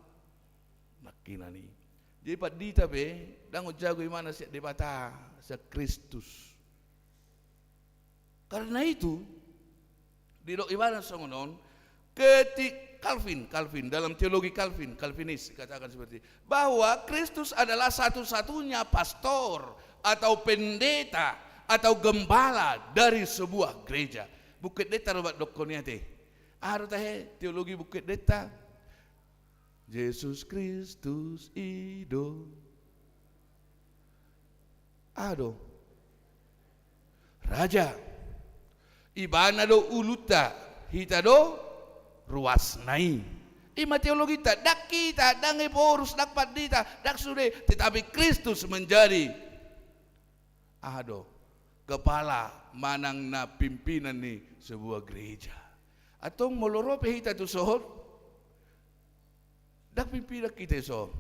nakinani. Jadi Pak Dita be, dango jago imana siya debata sa Kristus. Karena itu, di dok ibadah songonon, Calvin dalam teologi Calvinis katakan seperti bahwa Kristus adalah satu-satunya pastor atau pendeta atau gembala dari sebuah gereja. Bukit Deta robat dokkonya teh. Aru teh teologi Bukit Deta. Yesus Kristus ido. Ado. Raja. Ibana do uluta. Hita do ruas nai. Ima teologi ta. Dak kita. Dak ngeporus. Dak padita. Dak sude. Tetapi Kristus menjadi. Ado. Kepala manang na pimpinan ni sebuah gereja. Atau molorope hita tu sohor. Dak pimpinan kita so.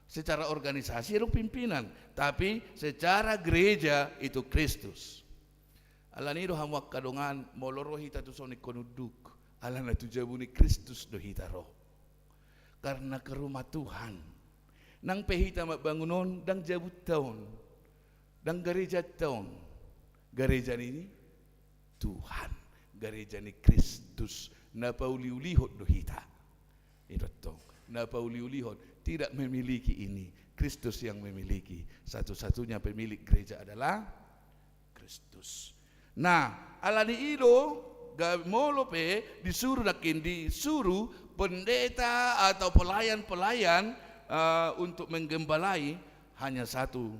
Secara organisasi itu pimpinan, tapi secara gereja itu Kristus. Alanido hamwak kadongan moloro hita tu soni konuduk. Alana tu jabuni Kristus do hita roh. karena ke rumah Tuhan. Nang pehita bangunon dang jabut tahun, dang gereja tahun. Gereja ini Tuhan, gereja ini Kristus. Napa uli-ulihot dohita. Itu tong. Napa uli-ulihot tidak memiliki ini. Kristus yang memiliki. Satu-satunya pemilik gereja adalah Kristus. Nah, alani ilo gamolope disuruh pendeta atau pelayan-pelayan untuk menggembalai hanya satu,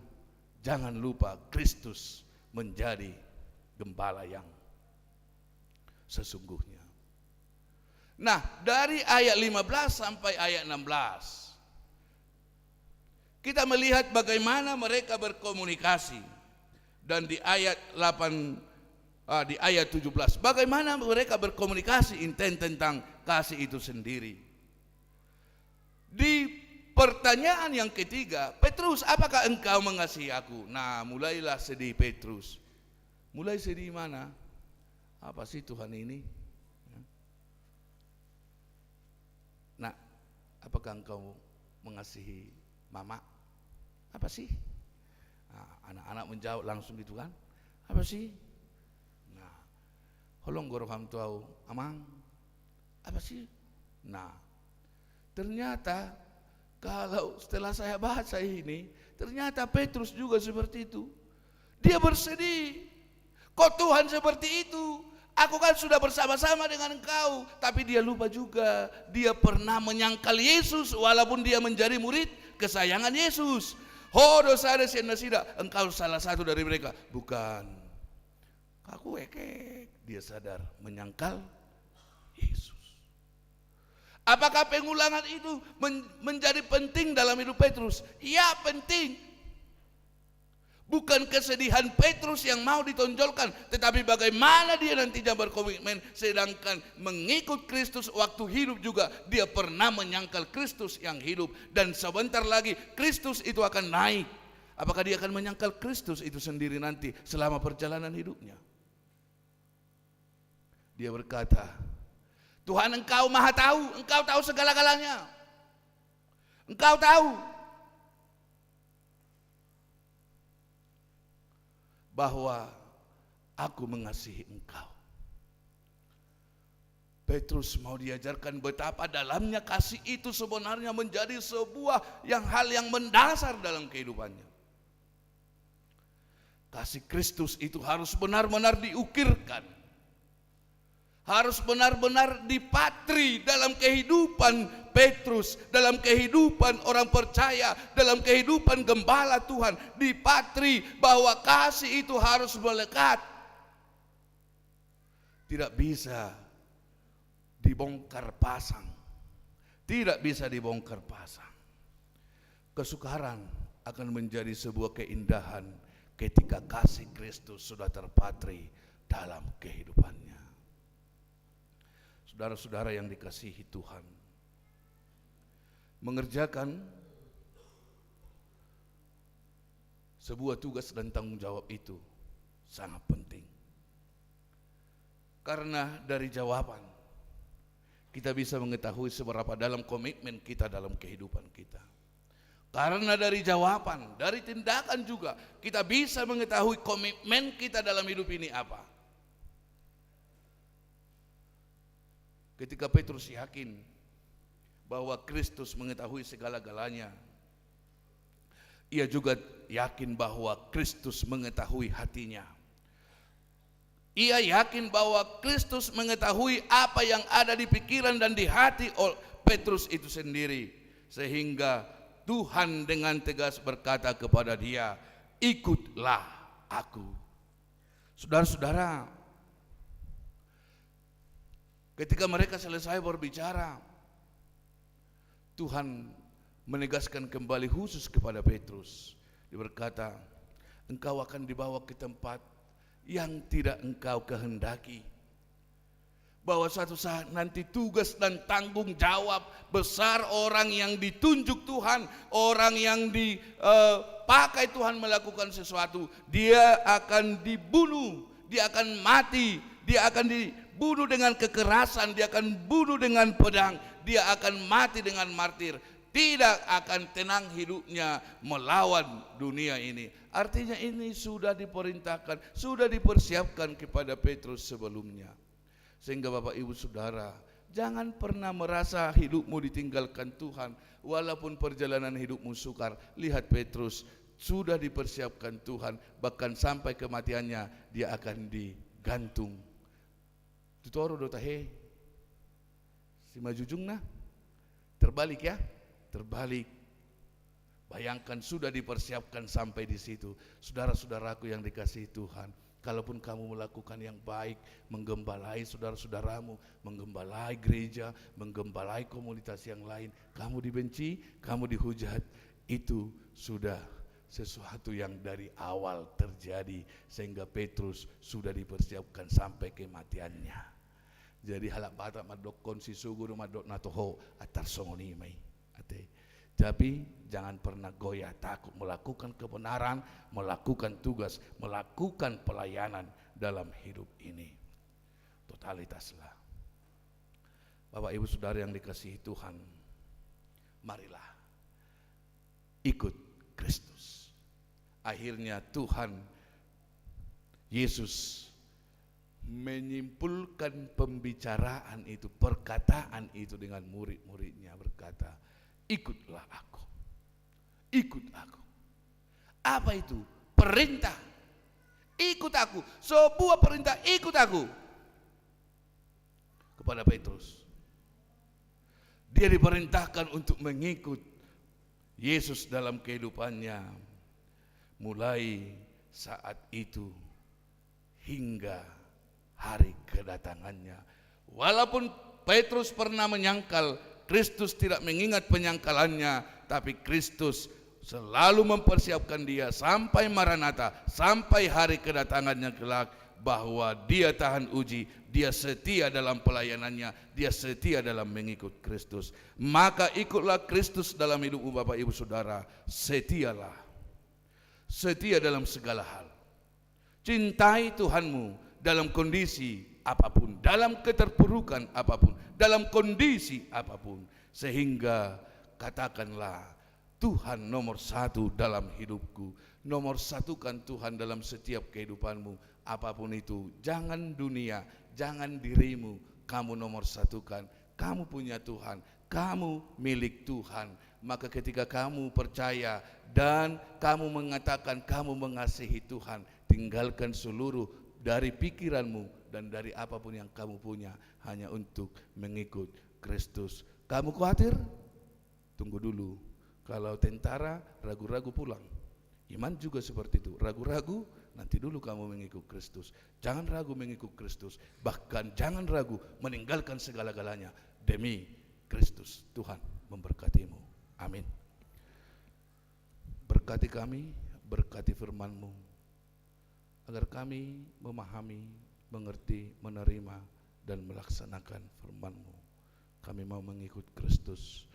jangan lupa Kristus menjadi gembala yang sesungguhnya. Nah, dari ayat 15 sampai ayat 16 kita melihat bagaimana mereka berkomunikasi, dan di ayat 17 bagaimana mereka berkomunikasi intent tentang kasih itu sendiri. Di pertanyaan yang ketiga, Petrus, apakah engkau mengasihi aku? Nah, mulailah sedih Petrus. Mulai sedih mana? Apa sih Tuhan ini? Nah, apakah engkau mengasihi mama? Apa sih? Nah, anak-anak menjawab langsung gitu kan? Apa sih? Nah, holong goroham tuau amang. Apa sih? Nah, ternyata kalau setelah saya baca ini, ternyata Petrus juga seperti itu. Dia bersedih. Kok Tuhan seperti itu? Aku kan sudah bersama-sama dengan engkau. Tapi dia lupa juga, dia pernah menyangkal Yesus walaupun dia menjadi murid kesayangan Yesus. Dosa ada sida, engkau salah satu dari mereka. Bukan. Aku ekek. Dia sadar menyangkal Yesus. Apakah pengulangan itu menjadi penting dalam hidup Petrus? Ya, penting. Bukan kesedihan Petrus yang mau ditonjolkan, tetapi bagaimana dia nantinya berkomitmen, sedangkan mengikut Kristus waktu hidup juga dia pernah menyangkal Kristus yang hidup, dan sebentar lagi Kristus itu akan naik. Apakah dia akan menyangkal Kristus itu sendiri nanti selama perjalanan hidupnya? Dia berkata, Tuhan, engkau maha tahu, engkau tahu segala-galanya. Engkau tahu bahwa aku mengasihi engkau. Petrus mau diajarkan betapa dalamnya kasih itu sebenarnya menjadi sebuah hal yang mendasar dalam kehidupannya. Kasih Kristus itu harus benar-benar diukirkan. Harus benar-benar dipatri dalam kehidupan Petrus, dalam kehidupan orang percaya, dalam kehidupan gembala Tuhan. Dipatri bahwa kasih itu harus melekat. Tidak bisa dibongkar pasang. Tidak bisa dibongkar pasang. Kesukaran akan menjadi sebuah keindahan ketika kasih Kristus sudah terpatri dalam kehidupannya. Saudara-saudara yang dikasihi Tuhan, mengerjakan sebuah tugas dan tanggung jawab itu sangat penting. Karena dari jawaban kita bisa mengetahui seberapa dalam komitmen kita dalam kehidupan kita. Karena dari jawaban, dari tindakan juga kita bisa mengetahui komitmen kita dalam hidup ini apa. Ketika Petrus yakin bahwa Kristus mengetahui segala-galanya, ia juga yakin bahwa Kristus mengetahui hatinya. Ia yakin bahwa Kristus mengetahui apa yang ada di pikiran dan di hati Petrus itu sendiri. Sehingga Tuhan dengan tegas berkata kepada dia, ikutlah aku. Saudara-saudara, ketika mereka selesai berbicara, Tuhan menegaskan kembali khusus kepada Petrus. Dia berkata, engkau akan dibawa ke tempat yang tidak engkau kehendaki. Bahwa suatu saat nanti tugas dan tanggung jawab besar orang yang ditunjuk Tuhan, orang yang dipakai Tuhan melakukan sesuatu, dia akan dibunuh, dia akan mati, dia akan bunuh dengan kekerasan, dia akan bunuh dengan pedang, dia akan mati dengan martir. Tidak akan tenang hidupnya melawan dunia ini. Artinya ini sudah diperintahkan, sudah dipersiapkan kepada Petrus sebelumnya. Sehingga Bapak Ibu Saudara, jangan pernah merasa hidupmu ditinggalkan Tuhan. Walaupun perjalanan hidupmu sukar, lihat Petrus sudah dipersiapkan Tuhan. Bahkan sampai kematiannya dia akan digantung. Tutoro do tahe si majujung nah. Terbalik ya. Terbalik. Bayangkan sudah dipersiapkan sampai di situ. Saudara-saudaraku yang dikasihi Tuhan, kalaupun kamu melakukan yang baik, menggembalai saudara-saudaramu, menggembalai gereja, menggembalai komunitas yang lain, kamu dibenci, kamu dihujat, itu sudah sesuatu yang dari awal terjadi, sehingga Petrus sudah dipersiapkan sampai kematiannya. Jadi halak bata madok konsi suguru madok natoho atar songoni mai. Tapi jangan pernah goyah, takut melakukan kebenaran, melakukan tugas, melakukan pelayanan dalam hidup ini. Totalitaslah. Bapak Ibu Saudara yang dikasihi Tuhan, marilah ikut Kristus. Akhirnya Tuhan Yesus menyimpulkan pembicaraan itu, perkataan itu dengan murid-muridnya, berkata, ikutlah aku, ikut aku. Apa itu? Perintah. Ikut aku, sebuah perintah, ikut aku. Kepada Petrus, dia diperintahkan untuk mengikut Yesus dalam kehidupannya, mulai saat itu hingga hari kedatangannya. Walaupun Petrus pernah menyangkal, Kristus tidak mengingat penyangkalannya, tapi Kristus selalu mempersiapkan dia sampai Maranatha, sampai hari kedatangannya kelak, bahwa dia tahan uji, dia setia dalam pelayanannya, dia setia dalam mengikut Kristus. Maka ikutlah Kristus dalam hidupmu Bapak Ibu Saudara, setialah, setia dalam segala hal. Cintai Tuhanmu dalam kondisi apapun, dalam keterpurukan apapun, dalam kondisi apapun, sehingga katakanlah, Tuhan nomor satu dalam hidupku. Nomor satukan Tuhan dalam setiap kehidupanmu, apapun itu. Jangan dunia, jangan dirimu, kamu nomor satukan. Kamu punya Tuhan, kamu milik Tuhan. Maka ketika kamu percaya dan kamu mengatakan kamu mengasihi Tuhan, tinggalkan seluruh dari pikiranmu dan dari apapun yang kamu punya, hanya untuk mengikut Kristus. Kamu khawatir? Tunggu dulu. Kalau tentara ragu-ragu pulang, iman juga seperti itu. Ragu-ragu, nanti dulu kamu mengikut Kristus. Jangan ragu mengikut Kristus. Bahkan jangan ragu meninggalkan segala-galanya demi Kristus. Tuhan memberkatimu. Amin. Berkati kami, berkati firman-Mu, agar kami memahami, mengerti, menerima, dan melaksanakan firman-Mu. Kami mau mengikut Kristus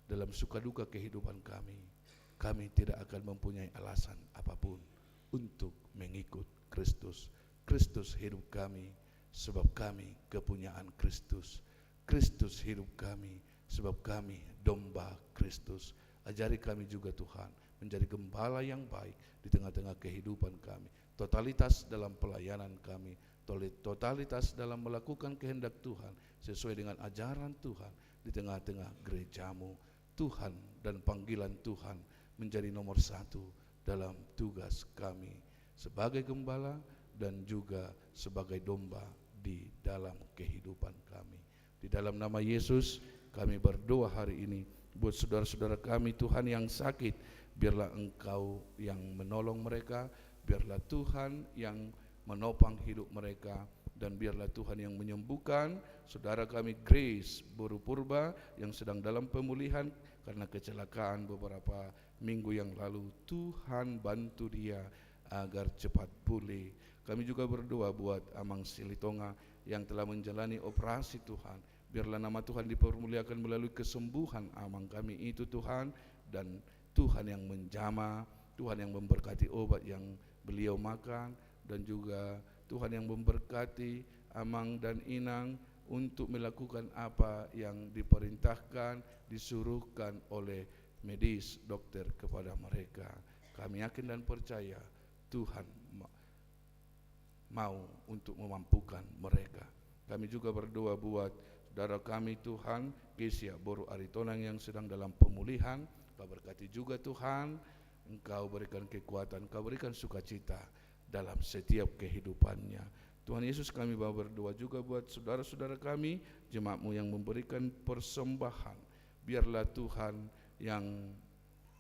dalam suka duka kehidupan kami. Kami tidak akan mempunyai alasan apapun untuk mengikut Kristus. Kristus hidup kami sebab kami kepunyaan Kristus. Kristus hidup kami sebab kami domba Kristus. Ajari kami juga Tuhan menjadi gembala yang baik di tengah-tengah kehidupan kami. Totalitas dalam pelayanan kami, totalitas dalam melakukan kehendak Tuhan sesuai dengan ajaran Tuhan di tengah-tengah gerejamu. Tuhan dan panggilan Tuhan menjadi nomor satu dalam tugas kami sebagai gembala dan juga sebagai domba di dalam kehidupan kami. Di dalam nama Yesus kami berdoa hari ini buat saudara-saudara kami Tuhan yang sakit, biarlah Engkau yang menolong mereka, biarlah Tuhan yang menopang hidup mereka, dan biarlah Tuhan yang menyembuhkan saudara kami Grace Boru Purba yang sedang dalam pemulihan karena kecelakaan beberapa minggu yang lalu. Tuhan bantu dia agar cepat pulih. Kami juga berdoa buat Amang Silitonga yang telah menjalani operasi Tuhan. Biarlah nama Tuhan dipermuliakan melalui kesembuhan Amang kami itu Tuhan, dan Tuhan yang menjamah, Tuhan yang memberkati obat yang beliau makan, dan juga Tuhan yang memberkati Amang dan Inang untuk melakukan apa yang diperintahkan, disuruhkan oleh medis, dokter kepada mereka. Kami yakin dan percaya Tuhan mau untuk memampukan mereka. Kami juga berdoa buat saudara kami Tuhan, Kesia Boru Aritonang yang sedang dalam pemulihan. Kau berkati juga Tuhan, Engkau berikan kekuatan, Engkau berikan sukacita dalam setiap kehidupannya. Tuhan Yesus, kami mau berdoa juga buat saudara-saudara kami, jemaat-Mu yang memberikan persembahan. Biarlah Tuhan yang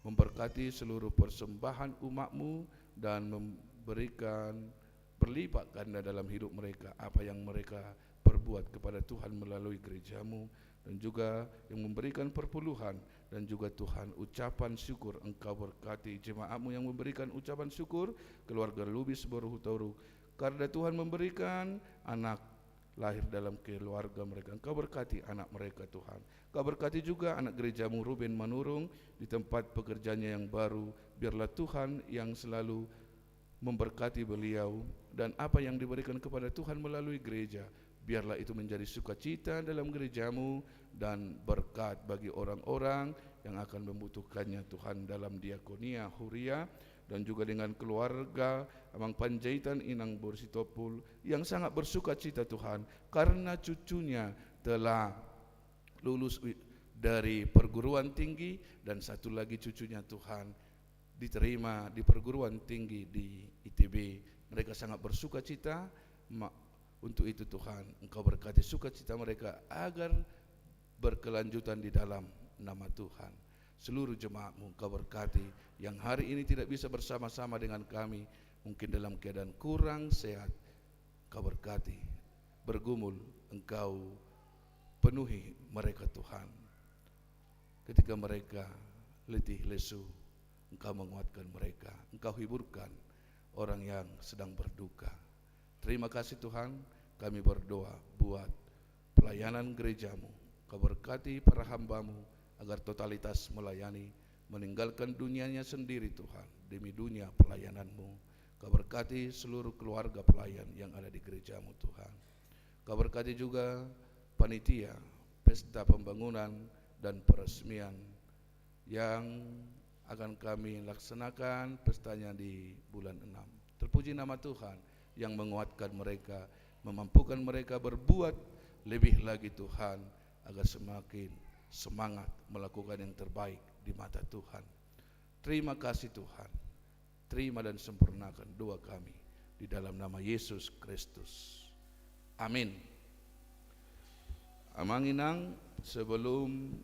memberkati seluruh persembahan umat-Mu dan memberikan berlipat ganda dalam hidup mereka apa yang mereka perbuat kepada Tuhan melalui gereja-Mu, dan juga yang memberikan perpuluhan, dan juga Tuhan ucapan syukur. Engkau berkati jemaat-Mu yang memberikan ucapan syukur, keluarga Lubis Boru Hutauru, karena Tuhan memberikan anak lahir dalam keluarga mereka. Engkau berkati anak mereka Tuhan. Engkau berkati juga anak gereja-Mu Ruben Manurung di tempat pekerjaannya yang baru. Biarlah Tuhan yang selalu memberkati beliau, dan apa yang diberikan kepada Tuhan melalui gereja, biarlah itu menjadi sukacita dalam gereja-Mu dan berkat bagi orang-orang yang akan membutuhkannya Tuhan dalam diakonia Huria, dan juga dengan keluarga Amang Panjaitan Inang Borsitopul yang sangat bersukacita Tuhan karena cucunya telah lulus dari perguruan tinggi, dan satu lagi cucunya Tuhan diterima di perguruan tinggi di ITB. Mereka sangat bersukacita. Untuk itu Tuhan, Engkau berkati sukacita mereka agar berkelanjutan di dalam nama Tuhan. Seluruh jemaat-Mu Engkau berkati yang hari ini tidak bisa bersama-sama dengan kami, mungkin dalam keadaan kurang sehat. Engkau berkati, bergumul, Engkau penuhi mereka Tuhan. Ketika mereka letih lesu, Engkau menguatkan mereka, Engkau hiburkan orang yang sedang berduka. Terima kasih Tuhan, kami berdoa buat pelayanan gereja-Mu. Kau berkati para hamba-Mu agar totalitas melayani, meninggalkan dunianya sendiri Tuhan, demi dunia pelayanan-Mu. Kau berkati seluruh keluarga pelayan yang ada di gereja-Mu Tuhan. Kau berkati juga panitia, pesta pembangunan dan peresmian yang akan kami laksanakan pestanya di bulan 6. Terpuji nama Tuhan yang menguatkan mereka, memampukan mereka berbuat lebih lagi Tuhan, agar semakin semangat melakukan yang terbaik di mata Tuhan. Terima kasih Tuhan, terima dan sempurnakan doa kami di dalam nama Yesus Kristus. Amin. Amang Inang, sebelum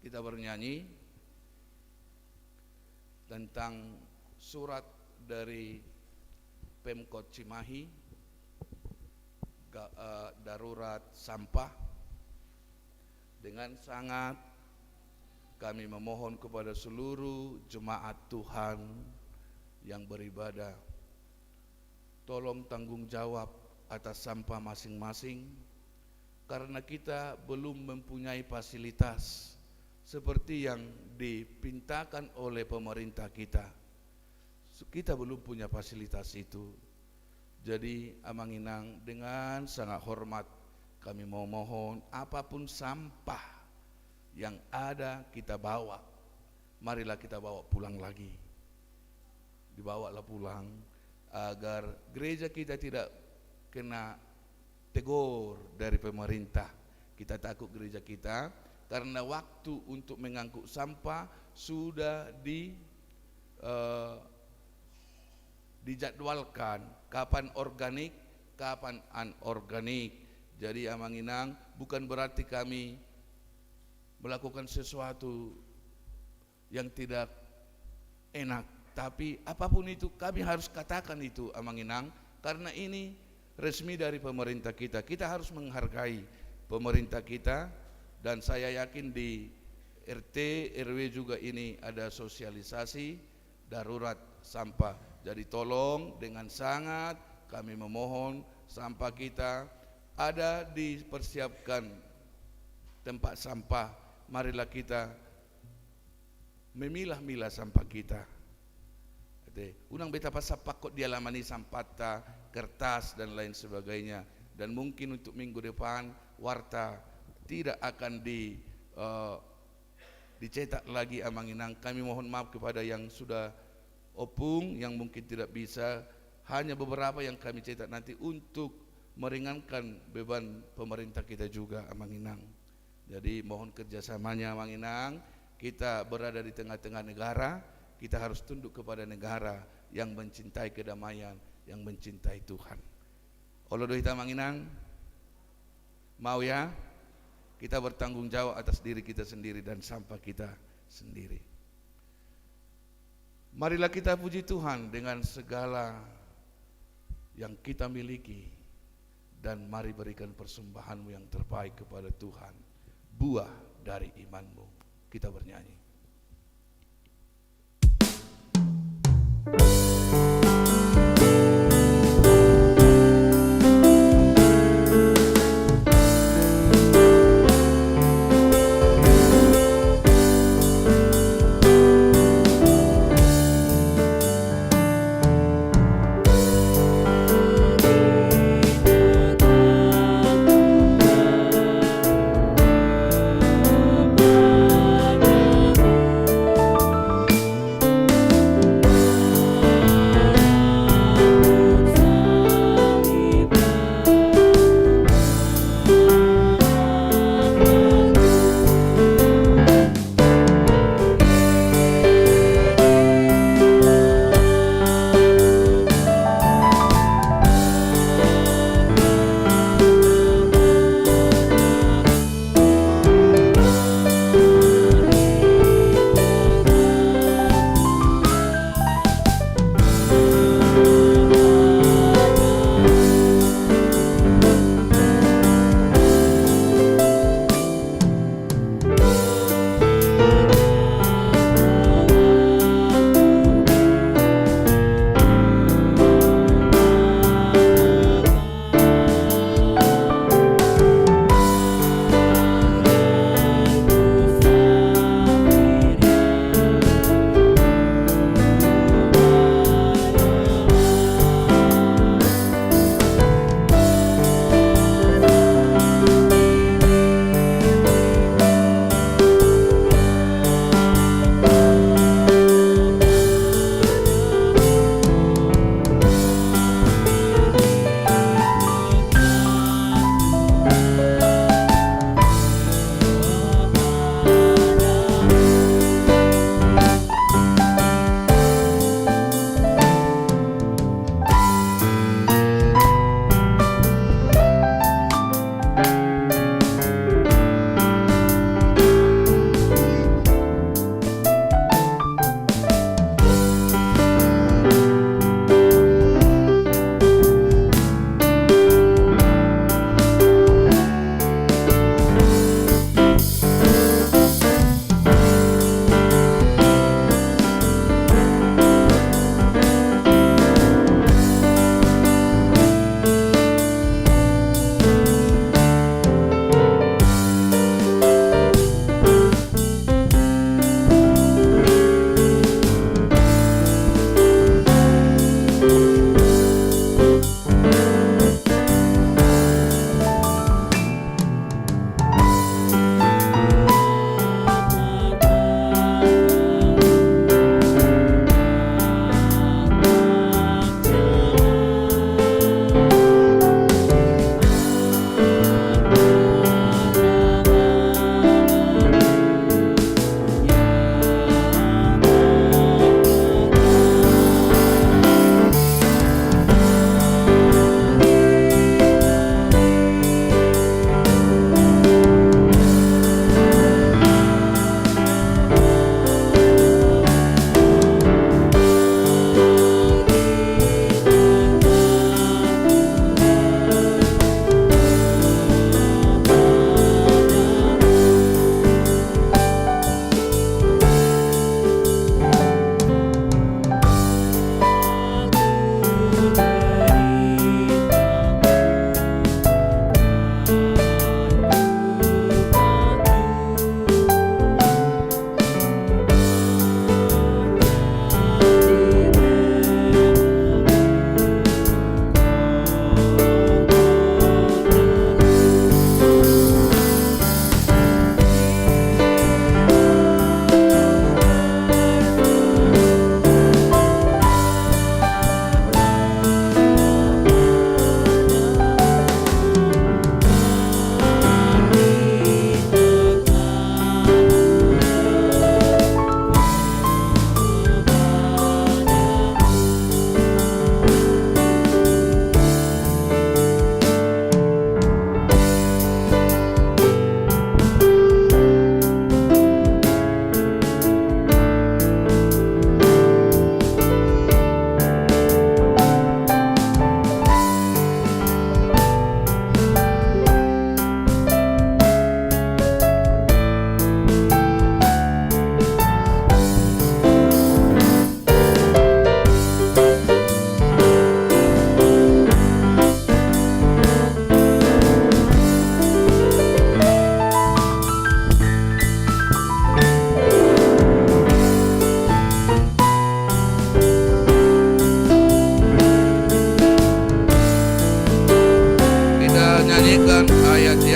kita bernyanyi tentang surat dari Pemkot Cimahi, darurat sampah, dengan sangat kami memohon kepada seluruh jemaat Tuhan yang beribadah, tolong tanggung jawab atas sampah masing-masing, karena kita belum mempunyai fasilitas seperti yang dipintakan oleh pemerintah kita. Kita belum punya fasilitas itu. Jadi Amang Inang, dengan sangat hormat kami mohon, apapun sampah yang ada kita bawa, marilah kita bawa pulang lagi. Dibawalah pulang agar gereja kita tidak kena tegur dari pemerintah. Kita takut gereja kita, karena waktu untuk mengangkut sampah sudah dijadwalkan, kapan organik, kapan anorganik. Jadi Amang Inang, bukan berarti kami melakukan sesuatu yang tidak enak, tapi apapun itu kami harus katakan itu Amang Inang, karena ini resmi dari pemerintah kita. Kita harus menghargai pemerintah kita, dan saya yakin di RT RW juga ini ada sosialisasi darurat sampah. Jadi tolong dengan sangat kami memohon, sampah kita ada dipersiapkan tempat sampah. Marilah kita memilah-milah sampah kita. Unang beta pasapakot dia lamani sampata, kertas dan lain sebagainya. Dan mungkin untuk minggu depan warta tidak akan dicetak lagi Amanginang. Kami mohon maaf kepada yang sudah opung, yang mungkin tidak bisa. Hanya beberapa yang kami cetak nanti untuk meringankan beban pemerintah kita juga Amanginang. Jadi mohon kerjasamanya Amanginang. Kita berada di tengah-tengah negara, kita harus tunduk kepada negara yang mencintai kedamaian, yang mencintai Tuhan. Olo dohita Amanginang, mau ya? Kita bertanggung jawab atas diri kita sendiri dan sampah kita sendiri. Marilah kita puji Tuhan dengan segala yang kita miliki, dan mari berikan persembahanmu yang terbaik kepada Tuhan, buah dari imanmu. Kita bernyanyi.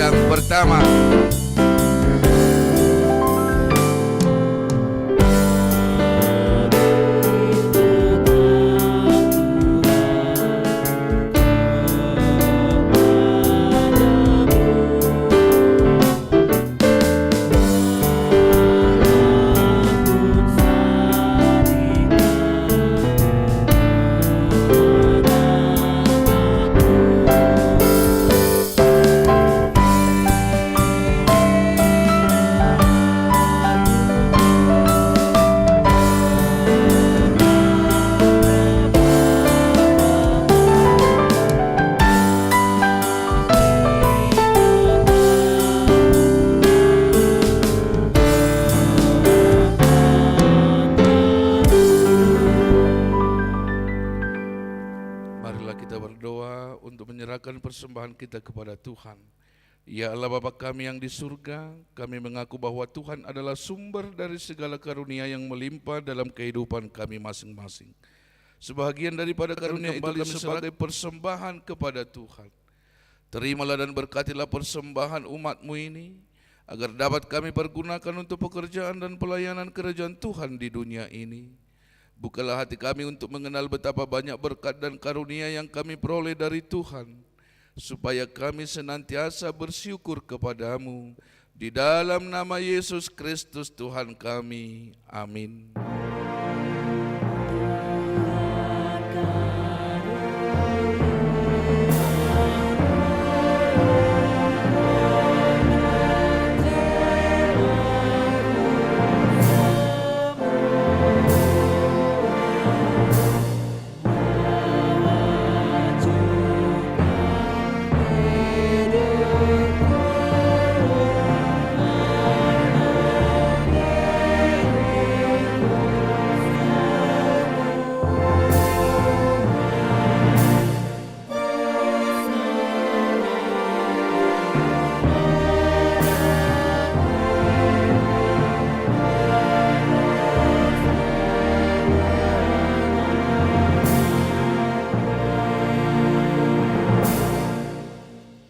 yang pertama. Persembahan kita kepada Tuhan. Ya Allah Bapa kami yang di surga, kami mengaku bahwa Tuhan adalah sumber dari segala karunia yang melimpah dalam kehidupan kami masing-masing. Sebahagian daripada karunia itu kami sebagai persembahan kepada Tuhan. Terimalah dan berkatilah persembahan umat-Mu ini, agar dapat kami pergunakan untuk pekerjaan dan pelayanan kerajaan Tuhan di dunia ini. Bukalah hati kami untuk mengenal betapa banyak berkat dan karunia yang kami peroleh dari Tuhan, supaya kami senantiasa bersyukur kepadamu. Di dalam nama Yesus Kristus Tuhan kami. Amin.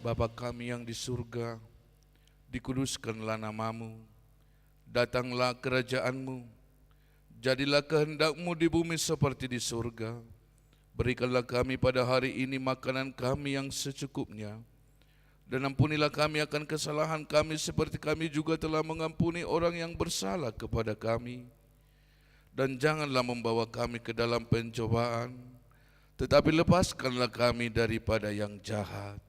Bapa kami yang di surga, dikuduskanlah nama-Mu, datanglah kerajaan-Mu, jadilah kehendak-Mu di bumi seperti di surga. Berikanlah kami pada hari ini makanan kami yang secukupnya, dan ampunilah kami akan kesalahan kami seperti kami juga telah mengampuni orang yang bersalah kepada kami. Dan janganlah membawa kami ke dalam pencobaan, tetapi lepaskanlah kami daripada yang jahat.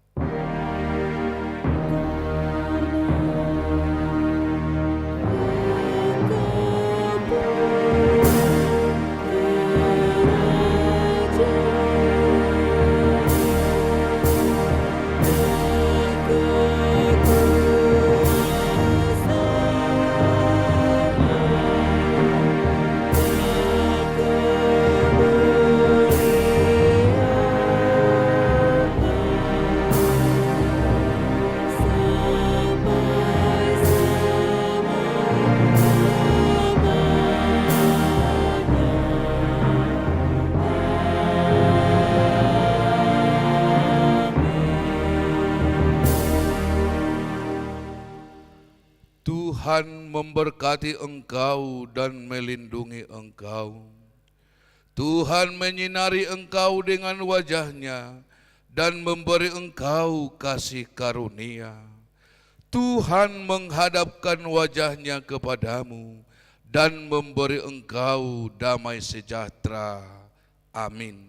Tuhan memberkati engkau dan melindungi engkau. Tuhan menyinari engkau dengan wajah-Nya dan memberi engkau kasih karunia. Tuhan menghadapkan wajah-Nya kepadamu dan memberi engkau damai sejahtera. Amin.